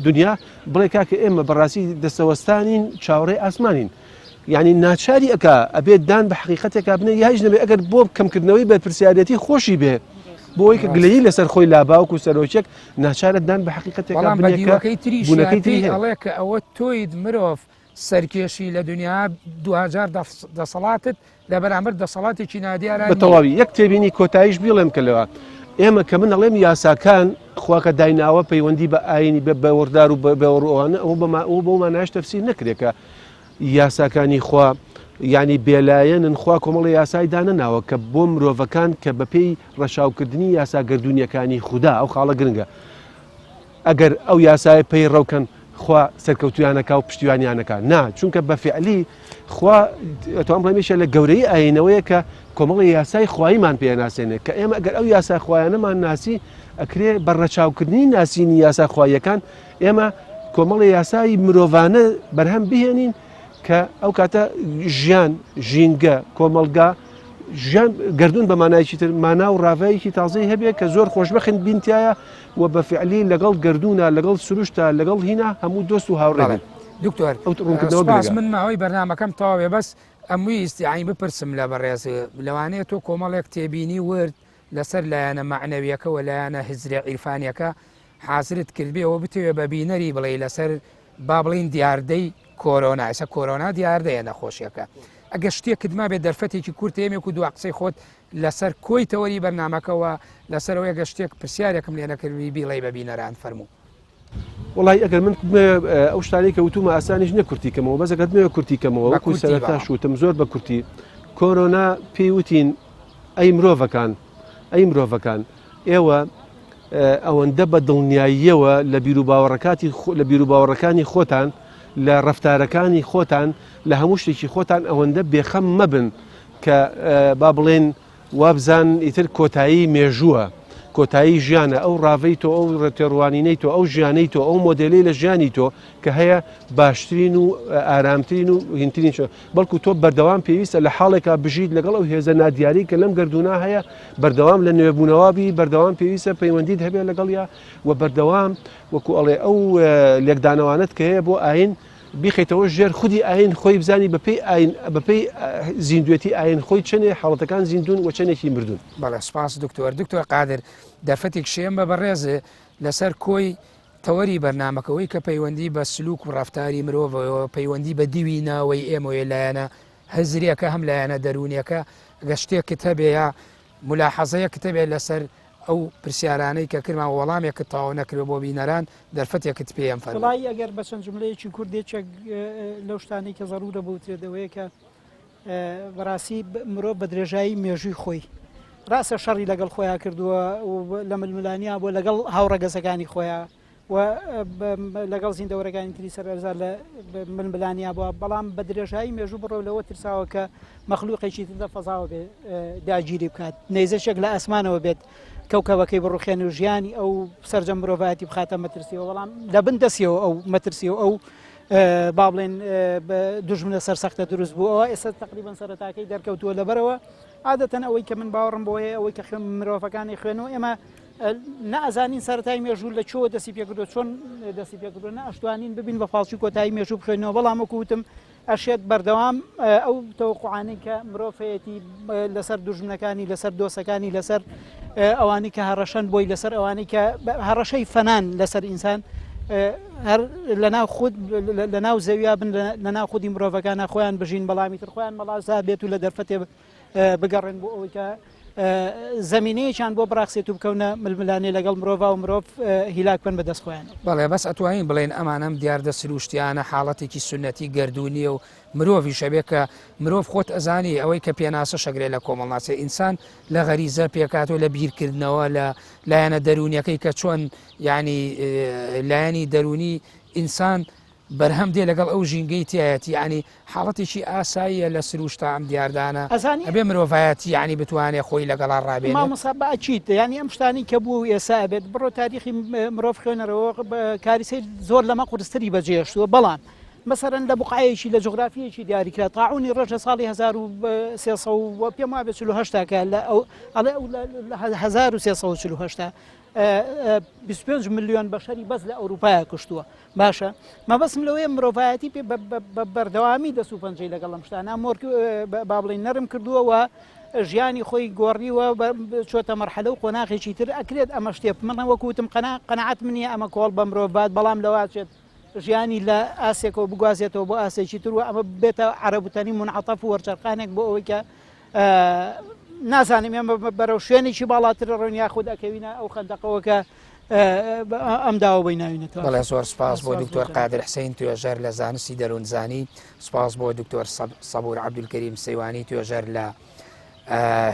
دنیا بڵێ کاکە ئێمە بەڕاستی دەستەوەستانین چاوەڕێی ئاسمانین یعنی ناچاری ئەکا ئەبێت دان بە حقیقەتێکا بنێ یاهیچ نەبێ ئەگەر بۆ کەمکردنەوەی بەرپرسیارەتی خۆشی بێ بۆی کە گلەیی لەسەر خۆی لاباوک و سەرۆکێک ناچارت دان بە حقیقەتێکا بنەکەی تریشەکەی ئەڵێ کە ئەوە تۆیت مرۆڤ سەرکێشی لە دنیا 2000 دەسەڵاتت لە بەرامبەر دەسەڵاتێکی نادیارە بەتەواوی یەک تێبینی کۆتاییش بیڵێم کە لەوە ئێمە کە من ئەڵێم یاساکان خواکە دایناوە پەیوەندی بە ئاینی بە وەردار و بەوەڕوانە ئەو بۆ مانایش تەفسیر نەکرێکە یاساکانی خوا یعنی بێلایەنن خوا کۆمەڵی یاسای دانەناوە کە بۆ مرۆڤەکان کە بەپێی ڕەشاوکردنی یاساگەردونیەکانی خوددا ئەو خاڵە گرنگە ئەگەر ئەو یاسای پێی ڕەوکەن خوا سەرکەوتویانەکە و پشتیوانیانەکە نا چونکە بە فعلی خوا توان بڵێمیشە لە گەورەی ئاینەوەیە کە کۆمەڵی یاسای خواییمان پێناسێنێت کە ئێمە ئەگەر ئەو یاسا خوایانەمان ناسی ئەکرێ بە ڕەچاوکردنی ناسینی یاسا خواییەکان ئێمە کۆمەڵی یاسایی مرۆڤانە بەرهەم بهێنین کە ئەو کاتە ژیان ژینگە کۆمەلگا ژیان گردون بە مانایکی تر مانا و ڕاوایەکی تازەی هەبێت کە زۆر خۆشبەخت بینتایە و بە فعلی لەگەڵ گردونە لەگەڵ سروشتە لەگەڵ هینە هەموو دۆست و هاوڕێن دکتۆر من ماوەی بەرنامەکەم تەواوێ بەس ئەمووی ئیسیعین بپرسم لە بەڕێز لەوانەیە تۆ کۆمەڵێک تێبینی ورد لەسەر لایەنە معنەویەکە و لایەنە هزرە عیرفانیەکە حازرت کردبێەوە بتوێ بە بینەری بڵێ لەسەر با بڵین دیاردەی کۆرۆنا ئێستا کۆرۆنا دیاردەیە نەخۆشیەکە ئەگە شتێکت ما بێت دەرفەتێکی کورت ئێمێک و دو قسەی خۆت لەسەر کۆی تەوەری بەرنامەکەەوە لەسەرەوەی گە شتێک پرسیارێکم لێ نەکردوی بیڵێ بە بینەران فەرموو. وڵی ئەگەر من ئەو شتانی کە وتومە ئاسانیش نە کورتیکەمەوە بەزەکەت مێ کورتیکەمەوە وەکو سەرەتا شوتم زۆر بە کورتی کۆرۆنا پێی وتین ئەی مرۆڤەکان ئێوە ئەوەندە بە دڵنیاییەوە لە بیر و باوەڕەکانی خۆتان لە ڕەفتارەکانی خۆتان لە هەموو شتێکی خۆتان ئەوەندە بێخەم مەبن کە با بڵێن وابزان ئیتر کۆتایی مێژووە کۆتایی ژیانە ئەو ڕاوەی تۆ ئەو ڕێتێڕوانینەی تۆ ئەو ژیانەی تۆ ئەو مۆدلەی لە ژیانی تۆ کە هەیە باشترین و ئارامترین و هینترین بەڵکو تۆ بەردەوام پێویستە لە حاڵێکا بژیت لەگەڵ ئەو هێزە نادیاری کە لەم گردونا هەیە بەردەوام لە نوێبوونەوەبی بەردەوام پێویستە پەیوەندیت هەبێت لەگەڵیا و بەردەوام وەکو ئەڵێ ئەو لێکدانەوانت کە هەیە بۆ ئاین بیخیتەوە ژێر خودی ئاین خۆی بزانی بەپێی زیندوێتی ئاین خۆی چنێ حاڵەتەکان زیندون و چنێکی مردون. بەڵێ سپاس دکتۆر قادر دەرفەتێک شێم بە بەڕێزە لەسەر کۆی تەوەری بەرنمەکەەوەی کە پەیوەندی بە سلوک و ڕفتاری مرۆڤەوە پەیوەندی بە دیوی ناوەی ئێمەوە لایەنە هەزریەکە هەم لایەنە دەرونیەکە گەشتێکت هەبێ یا ملاحەزەیە کتەبێت لەسەر ئەو پرسیارانەی کە کردمان وەڵامێکت تاوا نەکرێت بۆ بینەران دەرفەتێکت پێم فەڵی ئەگەر بە چەند جملەیەکی کوردێکێک لەو شتانی کە زەڕورە بوتێتەوەی کە بەڕاستی مرۆڤ بە درێژایی مێژووی خۆی ڕاستە شەڕی لەگەڵ خۆیان کردووە لە ململانیا بۆ لەگەڵ هاوڕەگەزەکانی خۆیان و لەگەڵ زیندەوەرەکانی تری سەرەرزار لە ململانیا بووە بەڵام بە درێژایی مێژوو بڕۆ لەوە ترساوە کە مەخلوقێکی تردا فەزاوە بێ داگیری بکات نەیزەشێک لە ئەسمانەوە بێت کەوکەوەکەی بڕوخێن و ژیانی ئەو سەرجەم مرۆڤایەتی بخاتە مەترسیەوە بەڵام لە بن دەستیەوە ئەو مەترسیەوە ئەو با بڵێن دوژمنە سەرسەختە دروست بووەوە ئێستا تقریبان سەرەتاکەی دەرکەوتووە لەبەرەوە عادەتەن ئەوەی کە من باوەڕم بۆیە ئەوەی کە مرۆڤەکانی خوێنەوە ئێمە نەئەزانین سەرەتای مێژوو لە چۆ دەستی پێکردو چۆن دەستی پێکردو نەئەشتوانین ببین بە فاڵچی کۆتایی مێژوو بخوێنەوە بەڵام وەکوتم ئەشێت بەردەوام ئەو تەوقعانەی کە مرۆڤەتی لەسەر دوژمنەکانی لەسەر دۆسەکانی لەسەر ئەوانی کە هەڕەشەن بۆی لەسەر ئەوانی کە هەڕەشەی فەنان لەسەر ئینسان هەر لەناو زەویا بن لەناو خودی مرۆڤەکانە خۆیان بژین بەڵامی تر خۆیان مەڵازا بێت و لە دەرفەتێ بگەڕێن بۆ ئەوەی کە زمینەیەکیان بۆ بڕاخسێت و بکەونە ململانێ لەگەڵ مرۆڤ و مرۆڤ هیلاک بن بەدەست خۆیان. بەڵێ بەس ئەتوانین بڵێن ئەمانەم دیاردە سروشتیانە حاڵەتێکی سنەتی گردردونیە و مرۆڤی شەبێت کە مرۆڤ خۆت ئەزانی ئەوەی کە پێناسە شەگرێ لە کۆمەڵناسێ ئینسان لە غەریزە پێکاتەوە لە بیرکردنەوە لە لایەنە دەرونیەکەی کە چۆن ینی لایەنی دەرونی ئینسان بەرهەم دێ لەگەڵ ئەو ژینگەی تایەتی ینی حاڵەتێکی ئاساییە لە سروشتا ئەم دیاردانە ئەبێ مرۆڤایەتی ینی بتوانێت خۆی لەگەڵا ڕابێت مامەسابچیت ینی ئەم شتانی کە بوو ئێسا بێت بڕۆ تاریخی مرۆڤ خوێنەرەوە کاریسەی زۆر لەمە قورستری بەجێشتووە بەڵام مەسەرەن لە بقایەکی لە جغرافیەکی دیاریکرا تاعونی ڕەش لە ساڵی 1340 پێم وابێت 1940 کە لە 1340 25 ملیۆن بەشەری بەس لە ئەوروپایە کشتووە باشە مەبەسم لەوەیە مرۆڤایەتی پێ بەردەوامی دەسوپەنجەی لەگەڵ ئەم شتانە مۆرگ با بڵێن نەرم کردووە و ژیانی خۆی گۆڕیوە چۆتە مەرحەلە و قۆناغێکی تر ئەکرێت ئەمە شتێ منە وەکوتم قەنەعەت منیە ئەمە کۆڵ بە مرۆڤات بەڵام لەواچێت ژیانی لە ئاسێکەوە بگوازێتەوە بۆ ئاسێکی تروە ئەمە بێتە عەرەبوتنی منعەتەف و وەرچەرخانێک بۆ ئەوەی کە نازانم ئێمە بەرەو شوێنێکی باڵاتر ڕۆین یاخود ئەکەوینە ئەو خەندەقەوە کە ئەم داوە بەی ناوینێتەوە. بەڵێ زۆر سپاس بۆ دکتۆر قادر حسین توێژەر لە زانستی دەروونزانی سپاس بۆ دکتۆر سەبور عەبدولکەریم سەیوانی توێژەر لە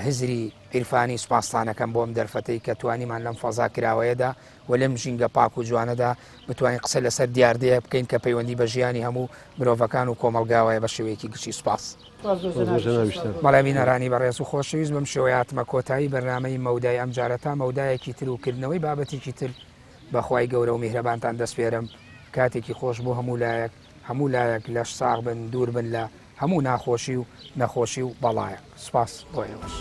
هزری عیرفانی سوپاسانەکەم بۆم دەرفەتەی کە توانیمان لەم فەزا کراوەیەدا و لەم ژینگە پاک و جوانەدا بتوانین قسە لەسەر دیاردەیە بکەین کە پەیوەندی بە ژیانی هەموو مرۆڤەکان و کۆمەلگاوایە بە شێوەیەکی گشتی سوپاس. بەڵێ بینەرانی بەڕێز و خۆشەویست بەم شێوەیە هاتمە کۆتایی بەرنامەی مەودای ئەم جارەتا مەودایەکی تر و کردنەوەی بابەتێکی تر بەخوای گەورە و میهرەبانتان دەست پێرم کاتێکی خۆش بۆ هەموو لایەک لەش ساغ بن دوور بن لە هەموو ناخۆشی و نەخۆشی و بەڵایە سپاس بۆ ئێوەش.